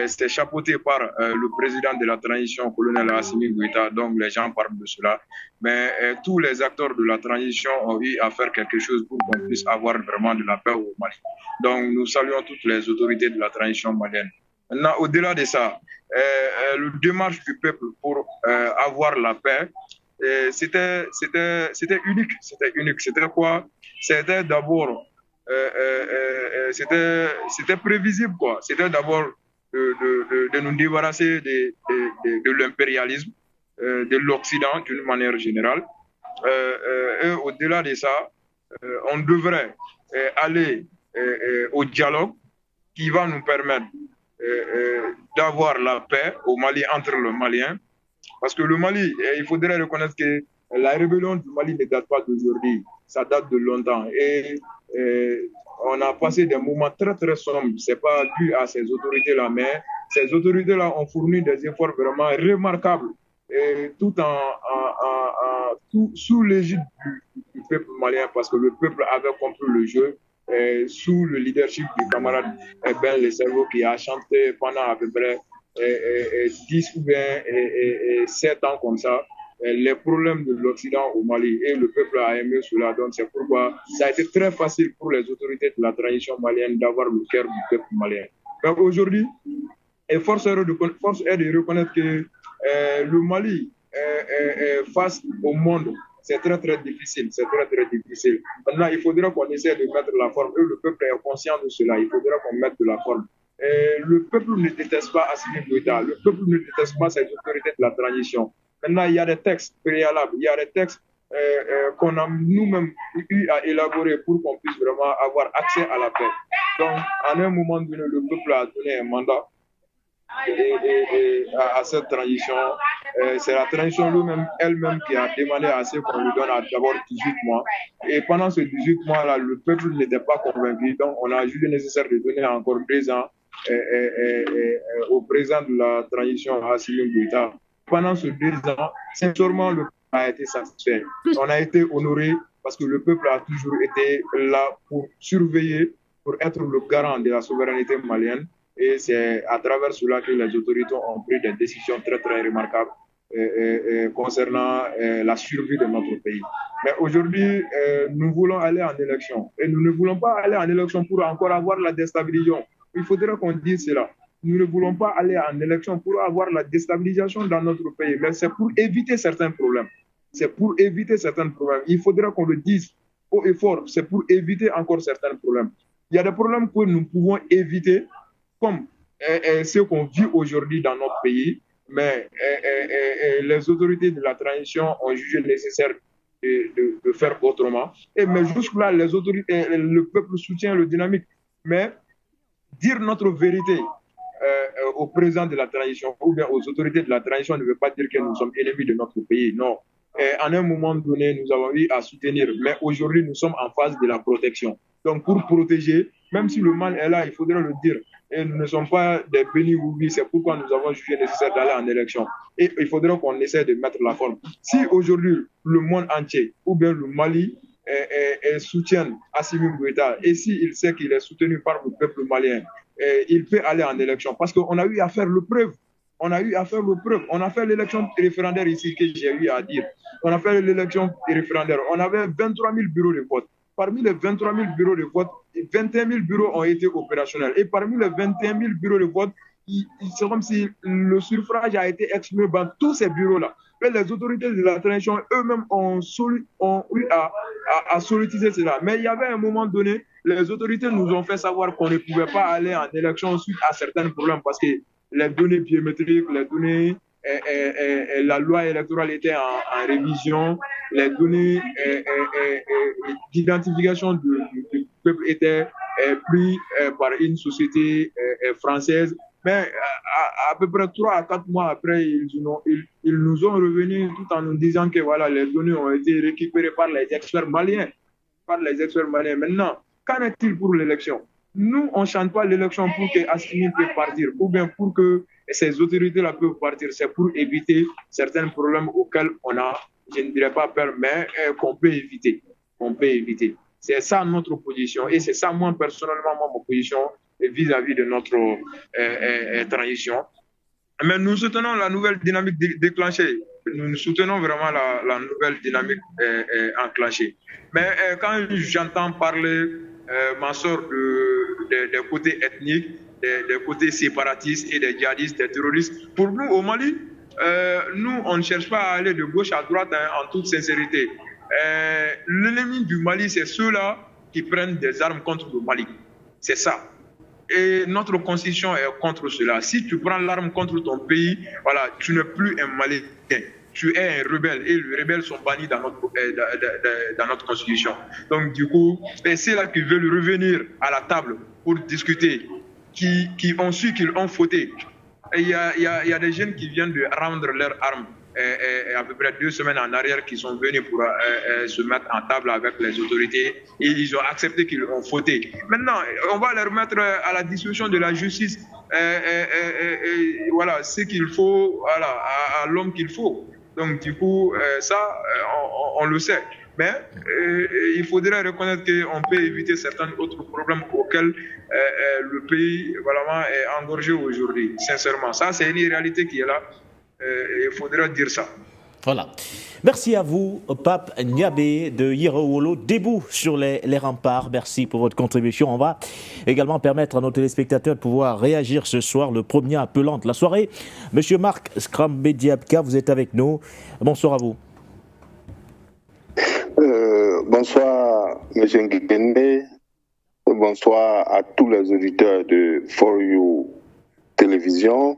C'est chapeauté par le président de la transition, colonel Assimi Goïta, donc les gens parlent de cela. Mais tous les acteurs de la transition ont eu à faire quelque chose pour qu'on puisse avoir vraiment de la paix au Mali. Donc nous saluons toutes les autorités de la transition malienne. Maintenant, au-delà de ça, le démarche du peuple pour avoir la paix, c'était unique. C'était unique. C'était quoi? C'était d'abord, c'était prévisible, quoi. C'était d'abord de nous débarrasser de l'impérialisme, de l'Occident d'une manière générale. Et au-delà de ça, on devrait aller au dialogue qui va nous permettre d'avoir la paix au Mali entre le Maliens. Parce que le Mali, il faudrait reconnaître que la rébellion du Mali ne date pas d'aujourd'hui, ça date de longtemps. Et on a passé des moments très très sombres. Ce n'est pas dû à ces autorités-là, mais ces autorités-là ont fourni des efforts vraiment remarquables, et tout sous l'égide du peuple malien, parce que le peuple avait compris le jeu. Sous le leadership du camarade Ben Le Cerveau, qui a chanté pendant à peu près 10 ou bien 7 ans comme ça, les problèmes de l'Occident au Mali, et le peuple a aimé cela. Donc c'est pourquoi ça a été très facile pour les autorités de la transition malienne d'avoir le cœur du peuple malien. Donc aujourd'hui, force est de reconnaître que le Mali face au monde, c'est très très difficile, c'est très très difficile. Maintenant, il faudra qu'on essaie de mettre la forme, et le peuple est conscient de cela, il faudra qu'on mette de la forme. Le peuple ne déteste pas Assimi Goïta, le peuple ne déteste pas ces autorités de la transition. Maintenant, il y a des textes préalables, il y a des textes qu'on a nous-mêmes eu à élaborer pour qu'on puisse vraiment avoir accès à la paix. Donc, à un moment donné, le peuple a donné un mandat à cette transition. C'est la transition elle-même qui a demandé à ce qu'on lui donne d'abord 18 mois. Et pendant ces 18 mois-là, le peuple n'était pas convaincu. Donc, on a jugé nécessaire de donner encore 2 ans au président de la transition, Assimi Goïta. Pendant ces 2 ans, sincèrement, le peuple a été satisfait. On a été honoré parce que le peuple a toujours été là pour surveiller, pour être le garant de la souveraineté malienne. Et c'est à travers cela que les autorités ont pris des décisions très, très remarquables concernant la survie de notre pays. Mais aujourd'hui, nous voulons aller en élection. Et nous ne voulons pas aller en élection pour encore avoir la déstabilisation. Il faudrait qu'on dise cela. Nous ne voulons pas aller en élection pour avoir la déstabilisation dans notre pays, mais c'est pour éviter certains problèmes. C'est pour éviter certains problèmes. Il faudra qu'on le dise haut et fort. C'est pour éviter encore certains problèmes. Il y a des problèmes que nous pouvons éviter, comme ce qu'on vit aujourd'hui dans notre pays, mais les autorités de la transition ont jugé nécessaire de faire autrement. Mais jusque-là, les autorités, le peuple soutient le dynamique. Mais dire notre vérité au président de la transition ou bien aux autorités de la transition ne veut pas dire que nous sommes ennemis de notre pays. Non. À un moment donné, nous avons eu à soutenir, mais aujourd'hui, nous sommes en phase de la protection. Donc, pour protéger, même si le mal est là, il faudrait le dire. Et nous ne sommes pas des bénis oublis, c'est pourquoi nous avons jugé nécessaire d'aller en élection. Et il faudrait qu'on essaie de mettre la forme. Si aujourd'hui, le monde entier, ou bien le Mali, soutiennent Assimi Goïta, et s'il sait qu'il est soutenu par le peuple malien, il peut aller en élection. Parce qu'on a eu à faire le preuve. On a eu à faire le preuve. On a fait l'élection référendaire ici, que j'ai eu à dire. On a fait l'élection référendaire. On avait 23 000 bureaux de vote. Parmi les 23 000 bureaux de vote, 21 000 bureaux ont été opérationnels. Et parmi les 21 000 bureaux de vote, c'est comme si le suffrage a été exprimé dans tous ces bureaux-là. Mais les autorités de la transition eux-mêmes ont eu à solliciter cela. Mais il y avait un moment donné, les autorités nous ont fait savoir qu'on ne pouvait pas aller en élection suite à certains problèmes parce que les données biométriques, les données, la loi électorale était en révision, les données d'identification du peuple étaient prises par une société française. Mais à peu près 3 à 4 mois après, ils nous ont revenus tout en nous disant que voilà, les données ont été récupérées par les experts maliens. Maintenant, qu'en est-il pour l'élection? Nous, on ne chante pas l'élection pour que Assimi puisse partir ou bien pour que ces autorités-là peuvent partir. C'est pour éviter certains problèmes auxquels on a, je ne dirais pas peur, mais qu'on peut éviter. éviter. C'est ça notre position et c'est ça, moi, personnellement, ma position vis-à-vis de notre transition. Mais nous soutenons la nouvelle dynamique déclenchée. Nous soutenons vraiment la nouvelle dynamique enclenchée. Mais quand j'entends parler m'en sort des côtés ethniques, des côtés séparatistes et des djihadistes, des terroristes. Pour nous, au Mali, nous, on ne cherche pas à aller de gauche à droite, hein, en toute sincérité. L'ennemi du Mali, c'est ceux-là qui prennent des armes contre le Mali. C'est ça. Et notre constitution est contre cela. Si tu prends l'arme contre ton pays, voilà, tu n'es plus un Malien. Tu es un rebelle et les rebelles sont bannis dans notre constitution. Donc du coup, c'est là qu'ils veulent revenir à la table pour discuter, qui ont su qu'ils ont fauté. Il y a des jeunes qui viennent de rendre leurs armes à peu près 2 semaines en arrière, qui sont venus pour se mettre en table avec les autorités et ils ont accepté qu'ils ont fauté. Maintenant, on va les remettre à la discussion de la justice, voilà, ce qu'il faut, voilà, à l'homme qu'il faut. Donc du coup, ça, on le sait. Mais il faudrait reconnaître qu'on peut éviter certains autres problèmes auxquels le pays vraiment est engorgé aujourd'hui. Sincèrement, ça c'est une réalité qui est là. Il faudrait dire ça. Voilà. Merci à vous, Pape Niabé de Yirewolo, debout sur les remparts. Merci pour votre contribution. On va également permettre à nos téléspectateurs de pouvoir réagir ce soir, le premier appelant de la soirée. Monsieur Marc Scrambediabka, vous êtes avec nous. Bonsoir à vous. Bonsoir, monsieur Nguikende. Bonsoir à tous les auditeurs de For You Télévision.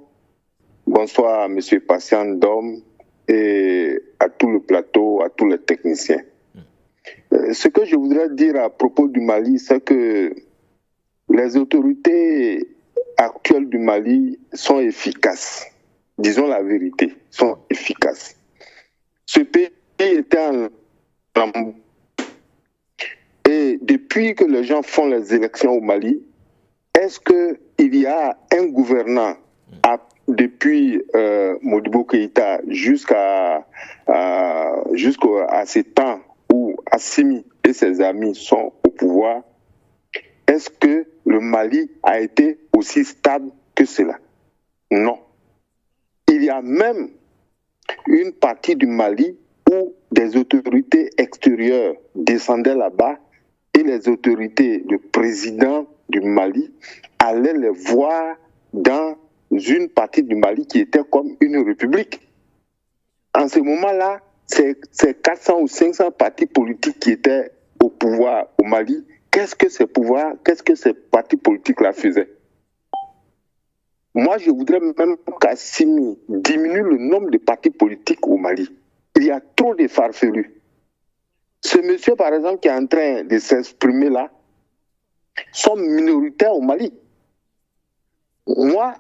Bonsoir à monsieur Patient Dom et à tout le plateau, à tous les techniciens. Ce que je voudrais dire à propos du Mali, c'est que les autorités actuelles du Mali sont efficaces. Disons la vérité, sont efficaces. Ce pays était en... Et depuis que les gens font les élections au Mali, est-ce qu'il y a un gouvernant depuis Modibo Keïta jusqu'à ces temps où Assimi et ses amis sont au pouvoir, est-ce que le Mali a été aussi stable que cela? Non. Il y a même une partie du Mali où des autorités extérieures descendaient là-bas et les autorités, le président du Mali, allaient les voir dans une partie du Mali qui était comme une république. En ce moment-là, c'est 400 ou 500 partis politiques qui étaient au pouvoir au Mali. Qu'est-ce que ces partis politiques-là faisaient? Moi, je voudrais même qu'Assimi diminue le nombre de partis politiques au Mali. Il y a trop de farfelus. Ce monsieur, par exemple, qui est en train de s'exprimer là, sont minoritaires au Mali. Moi,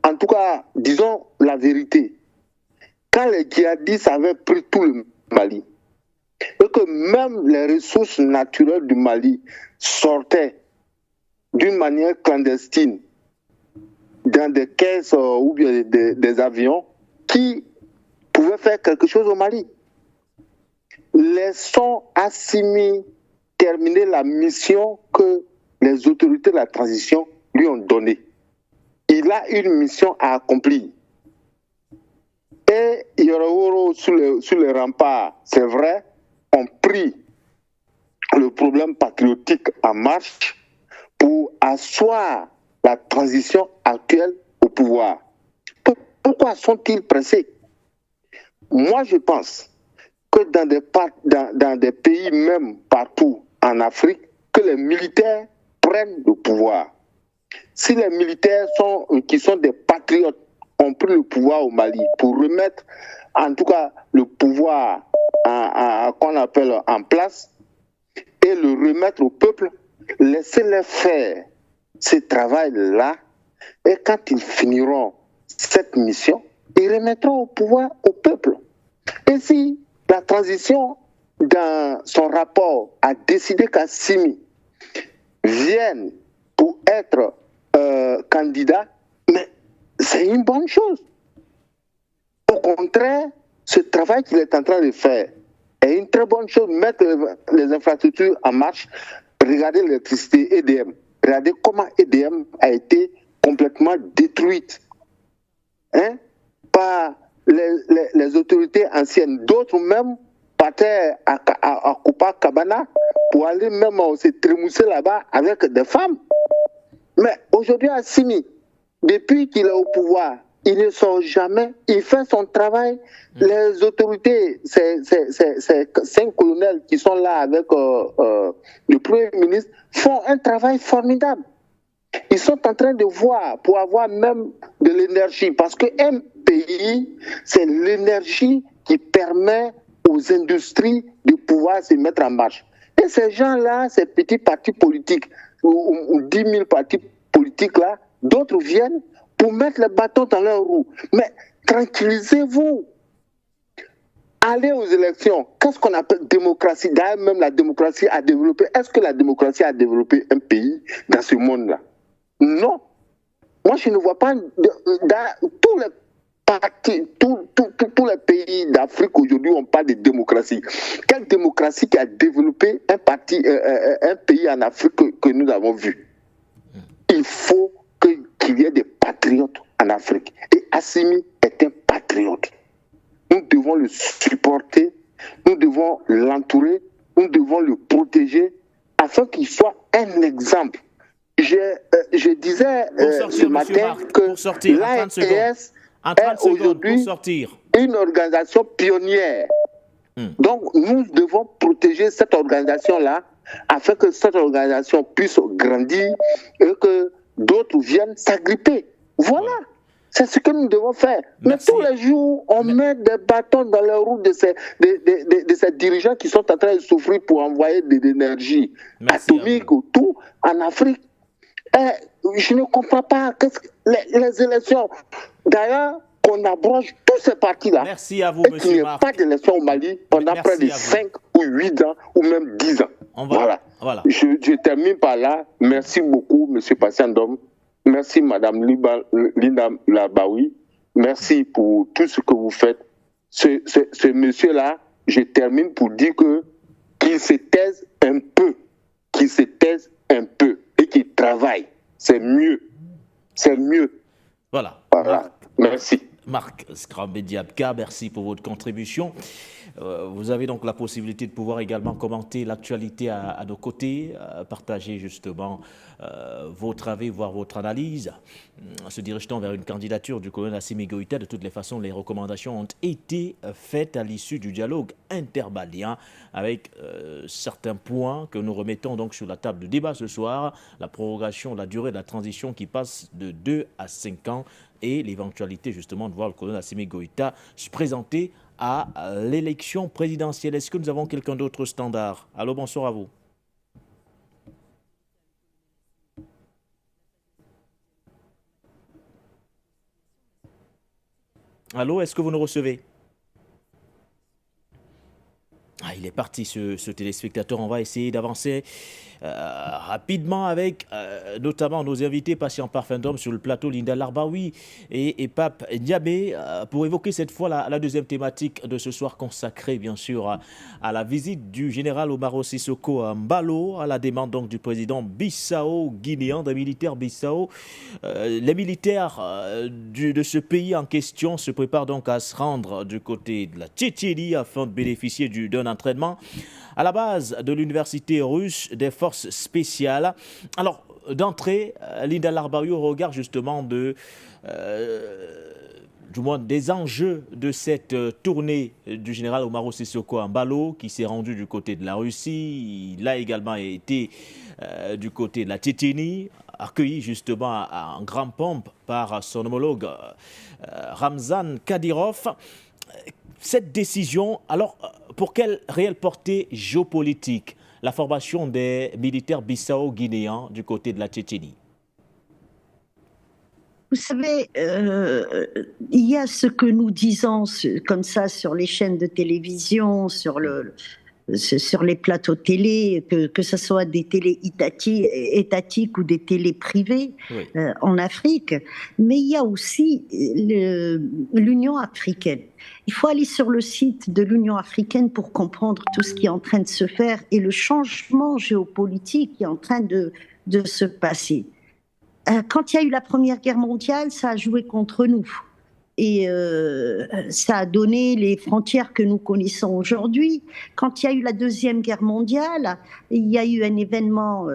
en tout cas, disons la vérité. Quand les djihadistes avaient pris tout le Mali, et que même les ressources naturelles du Mali sortaient d'une manière clandestine dans des caisses ou bien des avions qui pouvaient faire quelque chose au Mali. Laissons Assimi terminer la mission que les autorités de la transition lui ont donnée. Il a une mission à accomplir. Et Yirewolo, sur les remparts, c'est vrai, ont pris le problème patriotique en marche pour asseoir la transition actuelle au pouvoir. Pourquoi sont-ils pressés? Moi, je pense que dans des pays, même partout en Afrique, que les militaires prennent le pouvoir. Si les militaires qui sont des patriotes ont pris le pouvoir au Mali pour remettre en tout cas le pouvoir qu'on appelle en place et le remettre au peuple, laissez-les faire ce travail-là et quand ils finiront cette mission, ils remettront au pouvoir au peuple. Et si la transition, dans son rapport, a décidé qu'Assimi vienne pour être candidat, mais c'est une bonne chose. Au contraire, ce travail qu'il est en train de faire est une très bonne chose. Mettre les infrastructures en marche, regardez l'électricité EDM. Regardez comment EDM a été complètement détruite par les autorités anciennes. D'autres même partait à Copacabana pour aller même se trémousser là-bas avec des femmes. Mais aujourd'hui, Assimi, depuis qu'il est au pouvoir, il ne sort jamais, il fait son travail. Les autorités, ces 5 colonels qui sont là avec le Premier ministre, font un travail formidable. Ils sont en train de voir pour avoir même de l'énergie. Parce qu'un pays, c'est l'énergie qui permet aux industries de pouvoir se mettre en marche. Et ces gens-là, ces petits partis politiques, ou 10 000 partis politiques là, d'autres viennent pour mettre le bâton dans leur roue. Mais tranquillisez-vous. Allez aux élections. Qu'est-ce qu'on appelle démocratie? D'ailleurs, même la démocratie a développé. Est-ce que la démocratie a développé un pays dans ce monde-là? Non. Moi, je ne vois pas dans tous les partis, tous les pays d'Afrique aujourd'hui, on parle de démocratie. Quelle démocratie qui a développé un pays en Afrique que nous avons vu? Il faut qu'il y ait des patriotes en Afrique. Et Assimi est un patriote. Nous devons le supporter, nous devons l'entourer, nous devons le protéger afin qu'il soit un exemple. Je disais ce matin que l'AES est aujourd'hui une organisation pionnière. Donc nous devons protéger cette organisation-là afin que cette organisation puisse grandir et que d'autres viennent s'agripper. Voilà. C'est ce que nous devons faire. Merci. Mais tous les jours, on met des bâtons dans les roues de ces dirigeants qui sont en train de souffrir pour envoyer de l'énergie atomique ou tout en Afrique. Et je ne comprends pas les élections. D'ailleurs, qu'on abroge tous ces partis-là. Merci à vous, et qu'il n'y ait pas d'élections au Mali pendant près de 5 ou 8 ans ou même 10 ans. Voilà. Je termine par là. Merci beaucoup, M. Passandom. Merci, Mme Linda Larbaoui. Merci pour tout ce que vous faites. Ce monsieur-là, je termine pour dire qu'il se taise un peu. Qu'il se taise un peu et qu'il travaille. C'est mieux. C'est mieux. Voilà. Merci. Marc Scrambé-Diabka, merci pour votre contribution. Vous avez donc la possibilité de pouvoir également commenter l'actualité à nos côtés, partager justement votre avis, voire votre analyse. Se dirigeant vers une candidature du colonel Assimi Goïta, de toutes les façons, les recommandations ont été faites à l'issue du dialogue intermalien avec certains points que nous remettons donc sur la table de débat ce soir. La prorogation, la durée de la transition qui passe de 2 à 5 ans et l'éventualité justement de voir le colonel Assimi Goïta se présenter à l'élection présidentielle. Est-ce que nous avons quelqu'un d'autre standard? Allô, bonsoir à vous. Allô, est-ce que vous nous recevez? Il est parti ce téléspectateur. On va essayer d'avancer rapidement avec notamment nos invités patients parfum d'homme sur le plateau, Linda Larbaoui et Pape Niabé, pour évoquer cette fois la deuxième thématique de ce soir consacrée bien sûr à la visite du général Umaro Sissoko Embalo à la demande donc du président bissau-guinéen, des militaires bissau. Les militaires de ce pays en question se préparent donc à se rendre du côté de la Tchétchénie afin de bénéficier d'un entraînement à la base de l'université russe des forces spéciales. Alors, d'entrée, Linda Larbaoui, au regard justement du moins des enjeux de cette tournée du général Umaro Sissoko Embalo qui s'est rendu du côté de la Russie. Il a également été du côté de la Tchétchénie, accueilli justement en grande pompe par son homologue Ramzan Kadyrov. Cette décision, alors, pour quelle réelle portée géopolitique la formation des militaires bissau-guinéens du côté de la Tchétchénie? Vous savez, il y a ce que nous disons comme ça sur les chaînes de télévision, sur les plateaux télé, que ce soit des télés étatiques ou des télés privées en Afrique, mais il y a aussi l'Union africaine. Il faut aller sur le site de l'Union africaine pour comprendre tout ce qui est en train de se faire et le changement géopolitique qui est en train de se passer. Quand il y a eu la Première Guerre mondiale, ça a joué contre nous. Et ça a donné les frontières que nous connaissons aujourd'hui. Quand il y a eu la Deuxième Guerre mondiale, il y a eu un événement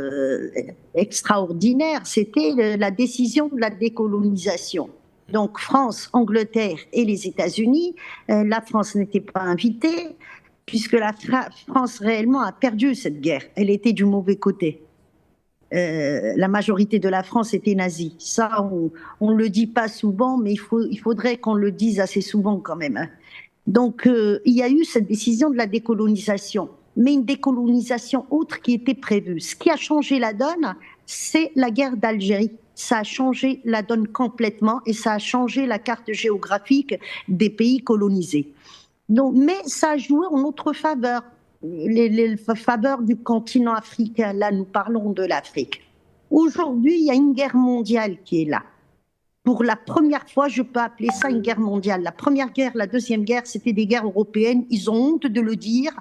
extraordinaire, c'était la décision de la décolonisation. Donc France, Angleterre et les États-Unis, la France n'était pas invitée, puisque la France réellement a perdu cette guerre. Elle était du mauvais côté. La majorité de la France était nazie. Ça, on ne le dit pas souvent, mais il faudrait qu'on le dise assez souvent quand même. Hein. Donc, il y a eu cette décision de la décolonisation, mais une décolonisation autre qui était prévue. Ce qui a changé la donne, c'est la guerre d'Algérie. Ça a changé la donne complètement et ça a changé la carte géographique des pays colonisés. Donc, mais ça a joué en notre faveur. Les faveurs du continent africain, là nous parlons de l'Afrique. Aujourd'hui, il y a une guerre mondiale qui est là. Pour la première fois, je peux appeler ça une guerre mondiale. La première guerre, la deuxième guerre, c'était des guerres européennes. Ils ont honte de le dire,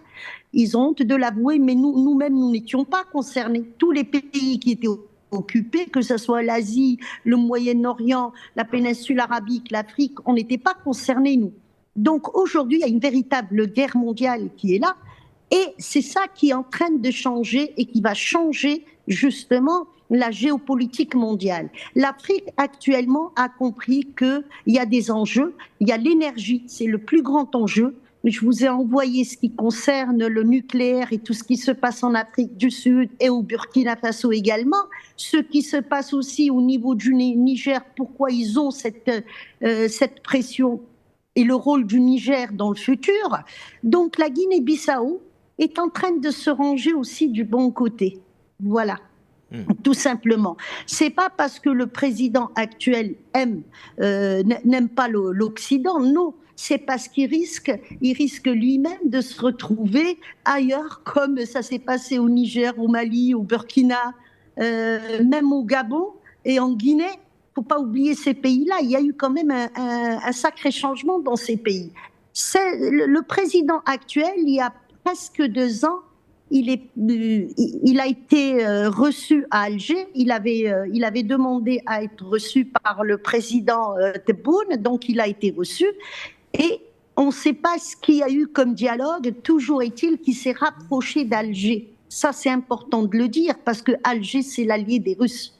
ils ont honte de l'avouer, mais nous-mêmes, nous n'étions pas concernés. Tous les pays qui étaient occupés, que ce soit l'Asie, le Moyen-Orient, la péninsule arabique, l'Afrique, on n'était pas concernés, nous. Donc aujourd'hui, il y a une véritable guerre mondiale qui est là. Et c'est ça qui est en train de changer et qui va changer justement la géopolitique mondiale. L'Afrique actuellement a compris qu'il y a des enjeux, il y a l'énergie, c'est le plus grand enjeu. Je vous ai envoyé ce qui concerne le nucléaire et tout ce qui se passe en Afrique du Sud et au Burkina Faso également. Ce qui se passe aussi au niveau du Niger, pourquoi ils ont cette pression et le rôle du Niger dans le futur. Donc la Guinée-Bissau est en train de se ranger aussi du bon côté. Voilà, tout simplement. C'est pas parce que le président actuel n'aime pas l'Occident, non. C'est parce qu'il risque lui-même de se retrouver ailleurs, comme ça s'est passé au Niger, au Mali, au Burkina, même au Gabon et en Guinée. Il ne faut pas oublier ces pays-là. Il y a eu quand même un sacré changement dans ces pays. Le président actuel, il y a presque 2 ans, il a été reçu à Alger. Il avait demandé à être reçu par le président Tebboune, donc il a été reçu. Et on ne sait pas ce qu'il y a eu comme dialogue. Toujours est-il qu'il s'est rapproché d'Alger. Ça, c'est important de le dire, parce que Alger, c'est l'allié des Russes.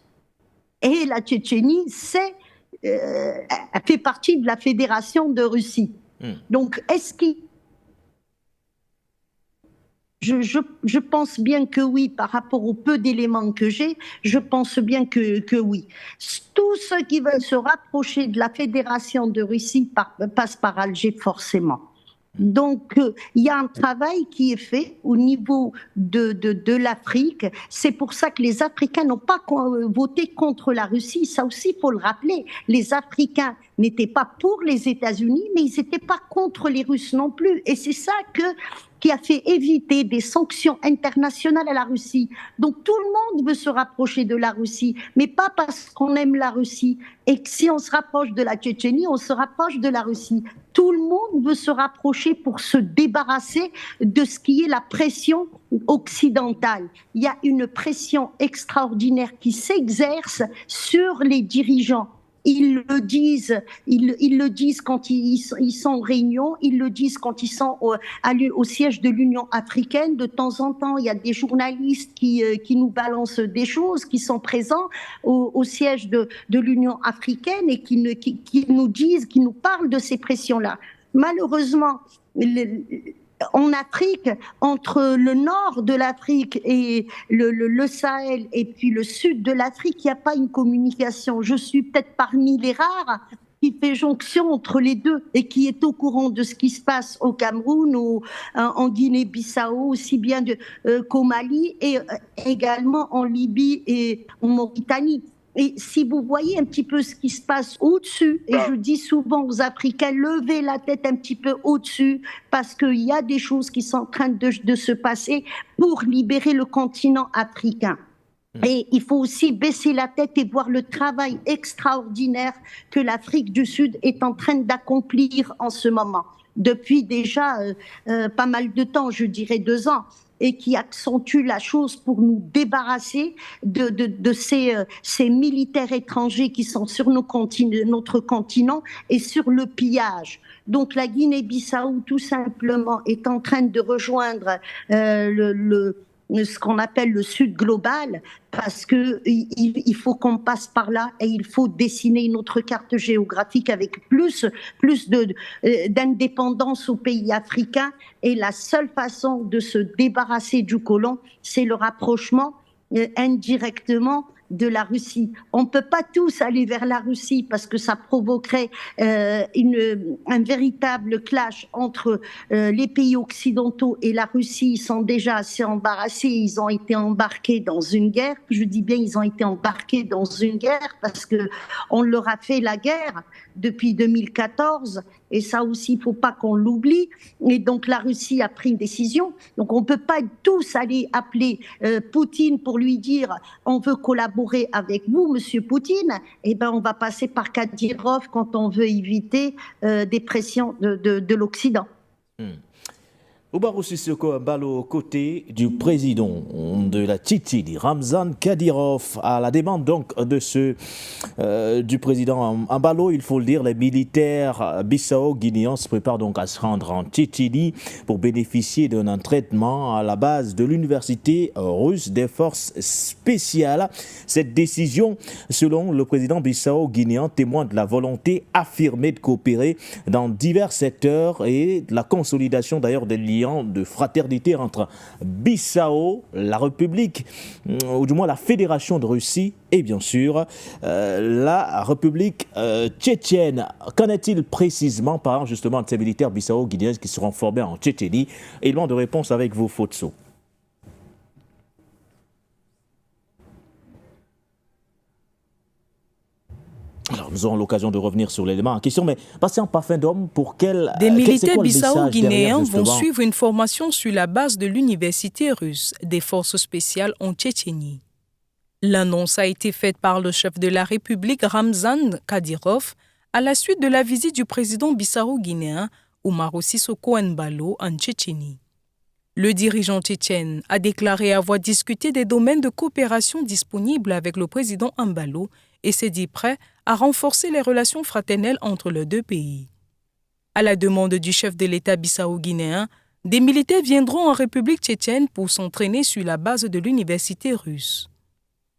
Et la Tchétchénie, fait partie de la Fédération de Russie. Donc, est-ce qu'il... Je pense bien que oui, par rapport au peu d'éléments que j'ai, je pense bien que oui. Tous ceux qui veulent se rapprocher de la Fédération de Russie passent par Alger forcément. Donc, il y a un travail qui est fait au niveau de l'Afrique. C'est pour ça que les Africains n'ont pas voté contre la Russie. Ça aussi, il faut le rappeler. Les Africains n'étaient pas pour les États-Unis, mais ils n'étaient pas contre les Russes non plus. Et c'est ça qui a fait éviter des sanctions internationales à la Russie. Donc tout le monde veut se rapprocher de la Russie, mais pas parce qu'on aime la Russie. Et que si on se rapproche de la Tchétchénie, on se rapproche de la Russie. Tout le monde veut se rapprocher pour se débarrasser de ce qui est la pression occidentale. Il y a une pression extraordinaire qui s'exerce sur les dirigeants. Ils le disent quand ils sont en réunion, ils le disent quand ils sont au siège de l'Union africaine. De temps en temps, il y a des journalistes qui nous balancent des choses, qui sont présents au siège de l'Union africaine et qui nous disent, qui nous parlent de ces pressions-là. Malheureusement, en Afrique, entre le nord de l'Afrique et le Sahel et puis le sud de l'Afrique, il n'y a pas une communication. Je suis peut-être parmi les rares qui fait jonction entre les deux et qui est au courant de ce qui se passe au Cameroun, en Guinée-Bissau, aussi bien qu'au Mali et également en Libye et en Mauritanie. Et si vous voyez un petit peu ce qui se passe au-dessus, et je dis souvent aux Africains, levez la tête un petit peu au-dessus, parce qu'il y a des choses qui sont en train de se passer pour libérer le continent africain. Et il faut aussi baisser la tête et voir le travail extraordinaire que l'Afrique du Sud est en train d'accomplir en ce moment. depuis déjà pas mal de temps, je dirais 2 ans, et qui accentue la chose pour nous débarrasser de ces militaires étrangers qui sont sur notre continent et sur le pillage. Donc la Guinée-Bissau, tout simplement, est en train de rejoindre ce qu'on appelle le Sud global, parce qu'il faut qu'on passe par là et il faut dessiner une autre carte géographique avec plus d'indépendance aux pays africains. Et la seule façon de se débarrasser du colon, c'est le rapprochement indirectement de la Russie. On ne peut pas tous aller vers la Russie parce que ça provoquerait un véritable clash entre les pays occidentaux et la Russie. Ils sont déjà assez embarrassés, ils ont été embarqués dans une guerre. Je dis bien ils ont été embarqués dans une guerre parce qu'on leur a fait la guerre depuis 2014 et ça aussi, il ne faut pas qu'on l'oublie. Et donc la Russie a pris une décision. Donc on ne peut pas tous aller appeler Poutine pour lui dire on veut collaborer avec vous, Monsieur Poutine. Eh bien, on va passer par Kadyrov quand on veut éviter des pressions de l'Occident. Umaru Sissoko Embalo aux côtés du président de la Tchétchénie, Ramzan Kadyrov, à la demande donc du président Embalo, il faut le dire, les militaires bissau-guinéens se préparent donc à se rendre en Tchétchénie pour bénéficier d'un entraînement à la base de l'université russe des forces spéciales. Cette décision, selon le président bissau-guinéen, témoigne de la volonté affirmée de coopérer dans divers secteurs et de la consolidation d'ailleurs des liens de fraternité entre Bissau, la République, ou du moins la Fédération de Russie, et bien sûr la République tchétchène. Qu'en est-il précisément, par exemple, justement, de ces militaires bissau-guinéens qui seront formés en Tchétchénie? Élément de réponse avec vous, Fotso. Alors, nous aurons l'occasion de revenir sur l'élément en question, mais patient parfum d'homme, pour quel... Des militaires bissau-guinéens vont suivre une formation sur la base de l'université russe des forces spéciales en Tchétchénie. L'annonce a été faite par le chef de la République Ramzan Kadyrov à la suite de la visite du président bissau-guinéen Umaru Sissoko Embalo en Tchétchénie. Le dirigeant tchétchène a déclaré avoir discuté des domaines de coopération disponibles avec le président Embalo et s'est dit prêt à renforcer les relations fraternelles entre les deux pays. À la demande du chef de l'État bissau-guinéen, des militaires viendront en République tchétchène pour s'entraîner sur la base de l'université russe.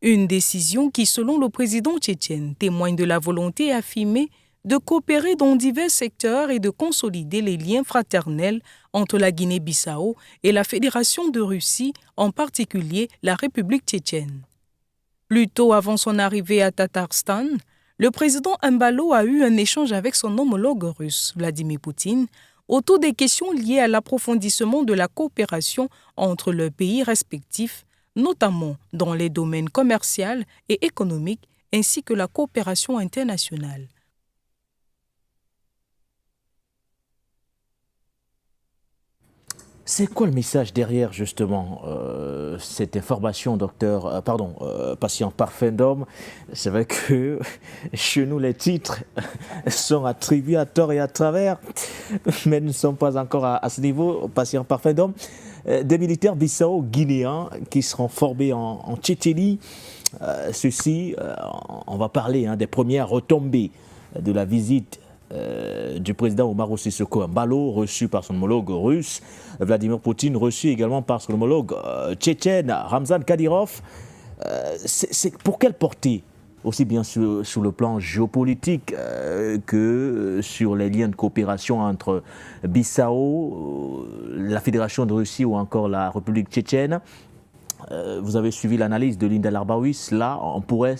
Une décision qui, selon le président tchétchène, témoigne de la volonté affirmée de coopérer dans divers secteurs et de consolider les liens fraternels entre la Guinée-Bissau et la Fédération de Russie, en particulier la République tchétchène. Plus tôt avant son arrivée à Tatarstan, le président Embalo a eu un échange avec son homologue russe, Vladimir Poutine, autour des questions liées à l'approfondissement de la coopération entre leurs pays respectifs, notamment dans les domaines commerciaux et économiques, ainsi que la coopération internationale. C'est quoi le message derrière justement cette information, patient parfum d'homme? C'est vrai que chez nous les titres sont attribués à tort et à travers, mais nous ne sommes pas encore à ce niveau, patient parfum d'homme. Des militaires bissau-guinéens qui seront formés en Tchétchénie. Ceci, on va parler des premières retombées de la visite du président Umaru Sissoko Embalo, reçu par son homologue russe, Vladimir Poutine, reçu également par son homologue tchétchène, Ramzan Kadyrov. C'est pour quelle portée, aussi bien sur le plan géopolitique que sur les liens de coopération entre Bissau, la Fédération de Russie ou encore la République tchétchène? Vous avez suivi l'analyse de Linda Larbaoui. Là, on pourrait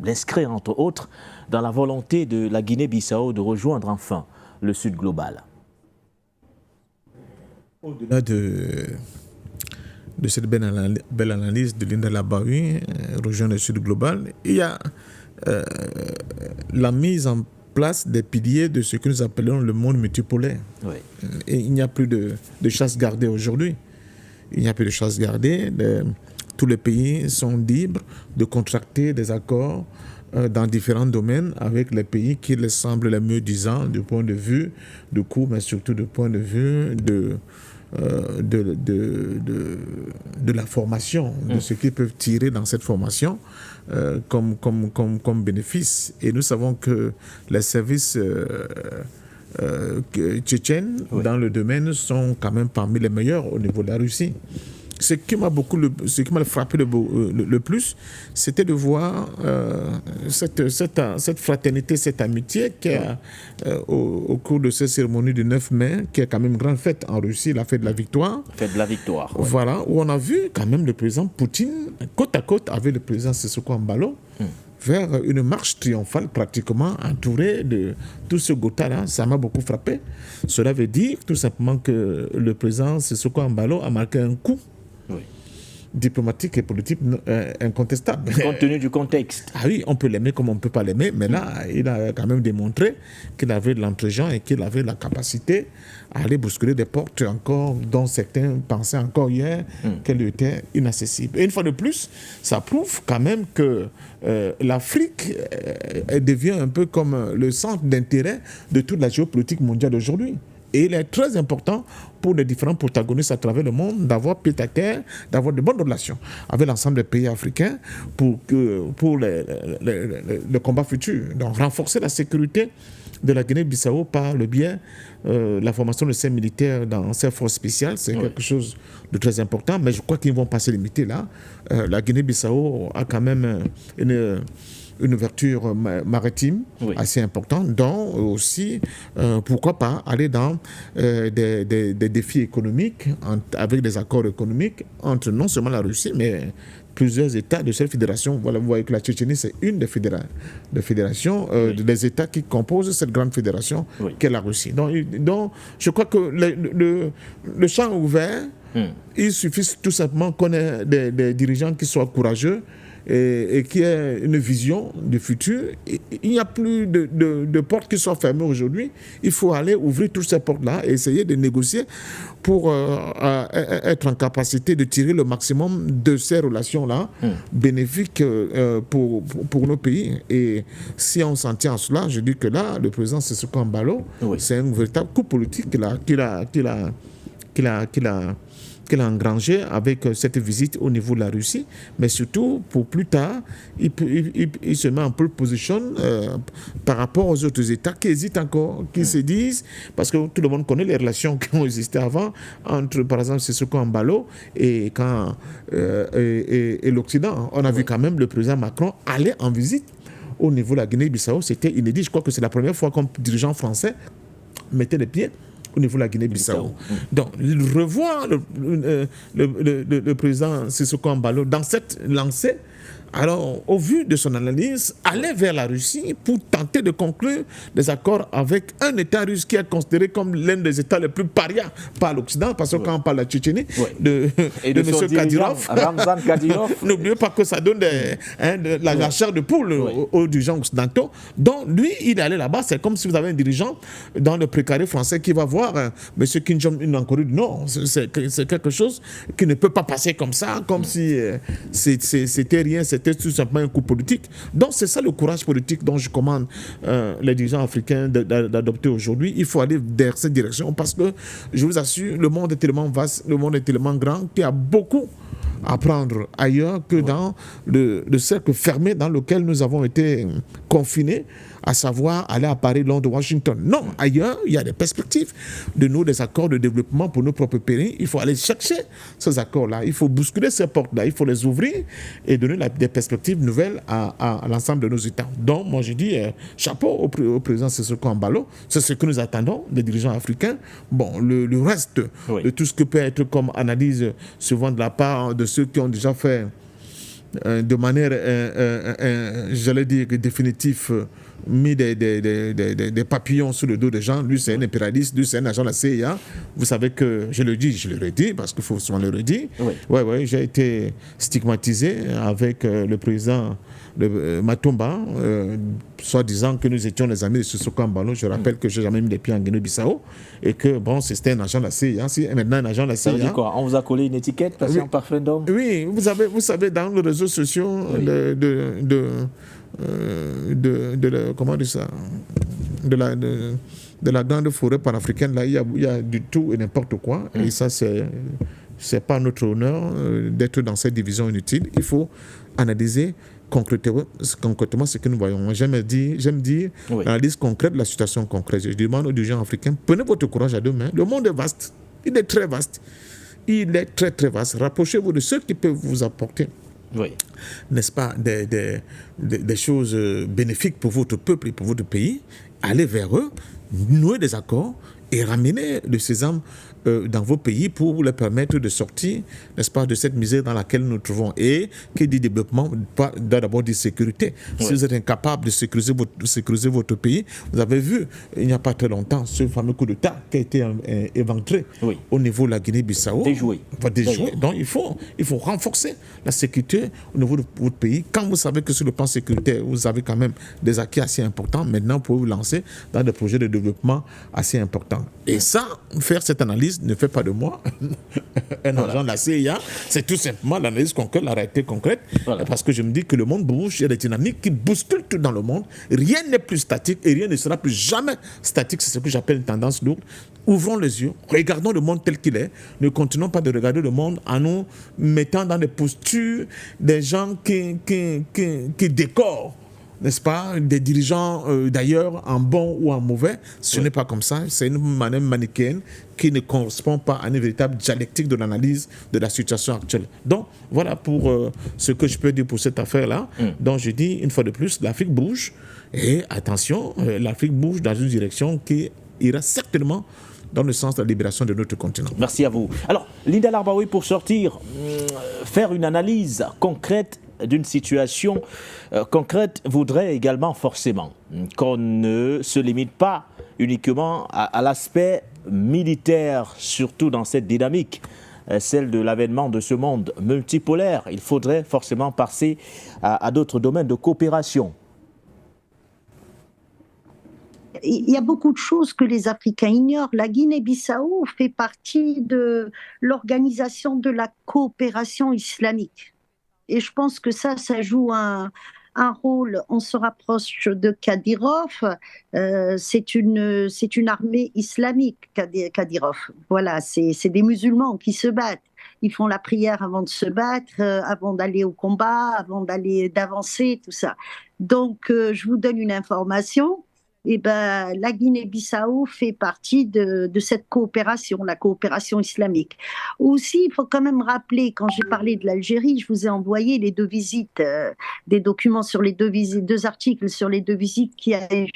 l'inscrire, entre autres, dans la volonté de la Guinée-Bissau de rejoindre enfin le Sud global. Au-delà de cette belle analyse de Linda Larbaoui, rejoindre le Sud global, il y a la mise en place des piliers de ce que nous appelons le monde multipolaire. Oui. Et il n'y a plus de chasse gardée aujourd'hui. Il n'y a plus de chasse gardée. Tous les pays sont libres de contracter des accords dans différents domaines avec les pays qui les semblent les mieux disants du point de vue du coût, mais surtout du point de vue de la formation, de ce qu'ils peuvent tirer dans cette formation comme bénéfice. Et nous savons que les services tchétchènes dans le domaine sont quand même parmi les meilleurs au niveau de la Russie. Ce qui m'a frappé le plus, c'était de voir cette fraternité, cette amitié qui a, au cours de cette cérémonie du 9 mai, qui est quand même une grande fête en Russie, la fête de la victoire. Fête de la victoire. Ouais. Voilà, où on a vu quand même le président Poutine, côte à côte avec le président Sissoko Embalo, vers une marche triomphale pratiquement entourée de tout ce Gotha-là. Ça m'a beaucoup frappé. Cela veut dire tout simplement que le président Sissoko Embalo a marqué un coup diplomatique et politique incontestable. Compte tenu du contexte. Ah oui, on peut l'aimer comme on ne peut pas l'aimer, mais là, il a quand même démontré qu'il avait de l'entre-gens et qu'il avait la capacité à aller bousculer des portes encore dont certains pensaient encore hier qu'elles étaient inaccessibles. Et une fois de plus, ça prouve quand même que l'Afrique devient un peu comme le centre d'intérêt de toute la géopolitique mondiale d'aujourd'hui. Et il est très important pour les différents protagonistes à travers le monde d'avoir pied à terre, d'avoir de bonnes relations avec l'ensemble des pays africains pour le combat futur. Donc renforcer la sécurité de la Guinée-Bissau par le biais de la formation de ces militaires dans ces forces spéciales, c'est quelque chose de très important. Mais je crois qu'ils ne vont pas se limiter là. La Guinée-Bissau a quand même une ouverture maritime assez importante, dont aussi, pourquoi pas, aller dans des défis économiques, avec des accords économiques entre non seulement la Russie, mais plusieurs États de cette fédération. Voilà, vous voyez que la Tchétchénie, c'est une des fédérations, des États qui composent cette grande fédération qu'est la Russie. Donc, je crois que le champ est ouvert. Il suffit tout simplement qu'on ait des dirigeants qui soient courageux et qui ait une vision du futur. Il n'y a plus de portes qui soient fermées aujourd'hui. Il faut aller ouvrir toutes ces portes-là et essayer de négocier pour être en capacité de tirer le maximum de ces relations-là bénéfiques pour nos pays. Et si on s'en tient à cela, je dis que là, le président Sissoko Embalo, c'est un véritable coup politique qu'il a engrangé avec cette visite au niveau de la Russie, mais surtout pour plus tard, il se met en pole position par rapport aux autres États qui hésitent encore, qui se disent, parce que tout le monde connaît les relations qui ont existé avant entre, par exemple, Sissoko Embalo et l'Occident. On a vu quand même le président Macron aller en visite au niveau de la Guinée-Bissau. C'était inédit. Je crois que c'est la première fois qu'un dirigeant français mettait les pieds au niveau de la Guinée-Bissau. Donc, revoir le président Sissoko Embalo dans cette lancée, alors, au vu de son analyse, aller vers la Russie pour tenter de conclure des accords avec un État russe qui est considéré comme l'un des États les plus parias par l'Occident, parce que quand on parle de la Tchétchénie, de M. Kadyrov, Ramzan Kadyrov, n'oubliez pas que ça donne la chair de poule aux dirigeants occidentaux. Donc, lui, il est allé là-bas, c'est comme si vous avez un dirigeant dans le précaré français qui va voir M. Kim Jong-un en Corée du Nord. C'est quelque chose qui ne peut pas passer comme ça, comme si c'était rien, c'était tout simplement un coup politique. Donc c'est ça le courage politique dont je commande les dirigeants africains d'adopter aujourd'hui. Il faut aller vers cette direction parce que, je vous assure, le monde est tellement vaste, le monde est tellement grand qu'il y a beaucoup à prendre ailleurs que dans le cercle fermé dans lequel nous avons été confinés, à savoir aller à Paris, Londres, Washington. Non, ailleurs, il y a des perspectives des accords de développement pour nos propres pays. Il faut aller chercher ces accords-là. Il faut bousculer ces portes-là. Il faut les ouvrir et donner des perspectives nouvelles à l'ensemble de nos États. Donc, moi, je dis chapeau au président Sissoko Embalo. C'est ce que nous attendons des dirigeants africains. Bon, le reste de tout ce que peut être comme analyse souvent de la part de ceux qui ont déjà fait de manière, j'allais dire, définitive, mis des papillons sous le dos des gens. Lui, c'est un impérialiste, lui, c'est un agent de la CIA. Vous savez que, je le redis, parce qu'il faut souvent le redire. Oui, j'ai été stigmatisé avec le président Matumba, soit disant que nous étions les amis de Sissoko Embalo. Je rappelle que je n'ai jamais mis les pieds en Guinée-Bissau et que, bon, c'était un agent de la CIA. C'est maintenant un agent de la CIA. Ça veut dire quoi? On vous a collé une étiquette, patient parfait d'homme? Oui, vous savez, dans les réseaux sociaux comment dire ça, de la grande forêt panafricaine, là, il y a du tout et n'importe quoi. Et ça, c'est pas notre honneur d'être dans cette division inutile. Il faut analyser concrètement ce que nous voyons. J'aime dire l'analyse concrète de la situation concrète. Je demande aux dirigeants africains, prenez votre courage à deux mains. Le monde est vaste. Il est très vaste. Il est très, très vaste. Rapprochez-vous de ceux qui peuvent vous apporter, n'est-ce pas, des choses bénéfiques pour votre peuple et pour votre pays. Allez vers eux, nouez des accords et ramenez le sésame dans vos pays pour leur permettre de sortir, n'est-ce pas, de cette misère dans laquelle nous nous trouvons. Et qui dit développement doit d'abord dire sécurité. Si vous êtes incapable de sécuriser votre pays, vous avez vu, il n'y a pas très longtemps, ce fameux coup d'État qui a été éventré au niveau de la Guinée-Bissau. Déjoué. Donc il faut renforcer la sécurité au niveau de votre pays. Quand vous savez que sur le plan sécuritaire, vous avez quand même des acquis assez importants, maintenant vous pouvez vous lancer dans des projets de développement assez importants. Et ça, faire cette analyse ne fait pas de moi un agent de la CIA, c'est tout simplement l'analyse concrète, la réalité concrète, parce que je me dis que le monde bouge, il y a des dynamiques qui bousculent tout dans le monde, rien n'est plus statique et rien ne sera plus jamais statique, c'est ce que j'appelle une tendance lourde. Ouvrons les yeux, regardons le monde tel qu'il est, ne continuons pas de regarder le monde en nous mettant dans des postures des gens qui décorent, n'est-ce pas, des dirigeants d'ailleurs en bon ou en mauvais. Ce n'est pas comme ça, c'est une manière manichéenne qui ne correspond pas à une véritable dialectique de l'analyse de la situation actuelle. Donc voilà pour ce que je peux dire pour cette affaire-là. Donc je dis une fois de plus, l'Afrique bouge et attention, l'Afrique bouge dans une direction qui ira certainement dans le sens de la libération de notre continent. Merci à vous. Alors, Linda Larbaoui, pour sortir, faire une analyse concrète d'une situation concrète voudrait également forcément qu'on ne se limite pas uniquement à l'aspect militaire, surtout dans cette dynamique, celle de l'avènement de ce monde multipolaire. Il faudrait forcément passer à d'autres domaines de coopération. Il y a beaucoup de choses que les Africains ignorent. La Guinée-Bissau fait partie de l'organisation de la coopération islamique. Et je pense que ça joue un rôle. On se rapproche de Kadyrov. C'est une armée islamique, Kadyrov. Voilà, c'est des musulmans qui se battent. Ils font la prière avant de se battre, avant d'aller au combat, avant d'avancer, tout ça. Donc, je vous donne une information. La Guinée-Bissau fait partie de cette coopération, la coopération islamique. Aussi, il faut quand même rappeler, quand j'ai parlé de l'Algérie, je vous ai envoyé les 2 visites, des documents sur les 2 visites, 2 articles sur les 2 visites qui a eu.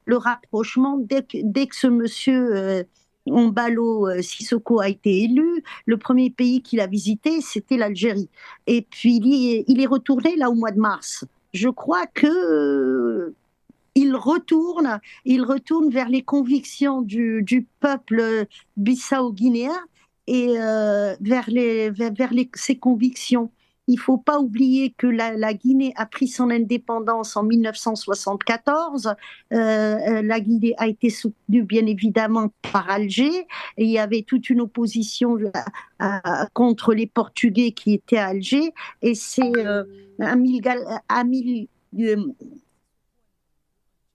Le rapprochement, dès que ce monsieur Embalo Sissoko a été élu, le premier pays qu'il a visité, c'était l'Algérie. Et puis, il est retourné là au mois de mars. Je crois que... Il retourne vers les convictions du peuple bissau-guinéen et vers ses convictions. Il ne faut pas oublier que la Guinée a pris son indépendance en 1974. La Guinée a été soutenue bien évidemment par Alger et il y avait toute une opposition contre les Portugais qui étaient à Alger. Et c'est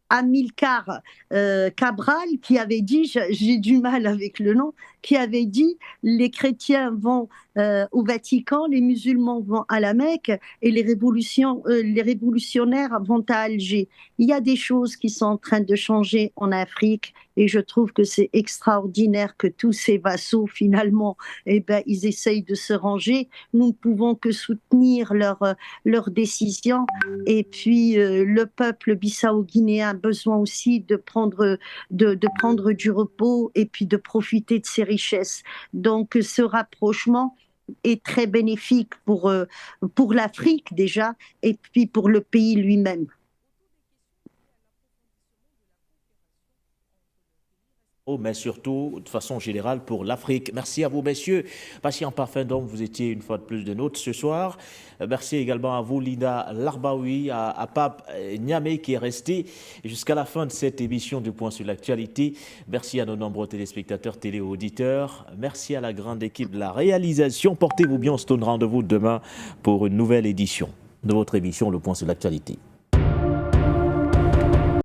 Amilcar Cabral qui avait dit, j'ai du mal avec le nom, qui avait dit les chrétiens vont au Vatican, les musulmans vont à la Mecque et les révolutionnaires vont à Alger. Il y a des choses qui sont en train de changer en Afrique et je trouve que c'est extraordinaire que tous ces vassaux finalement, ils essayent de se ranger. Nous ne pouvons que soutenir leurs décisions et puis le peuple bissau-guinéen a besoin aussi de prendre du repos et puis de profiter de ses richesses. Donc ce rapprochement est très bénéfique pour l'Afrique déjà et puis pour le pays lui-même. Mais surtout, de façon générale, pour l'Afrique. Merci à vous, messieurs. Patient Parfum, donc, vous étiez une fois de plus de nôtres ce soir. Merci également à vous, Linda Larbaoui, à Pape Niamey, qui est resté jusqu'à la fin de cette émission du Point sur l'actualité. Merci à nos nombreux téléspectateurs, téléauditeurs. Merci à la grande équipe de la réalisation. Portez-vous bien, on se donne rendez-vous demain pour une nouvelle édition de votre émission, Le Point sur l'actualité.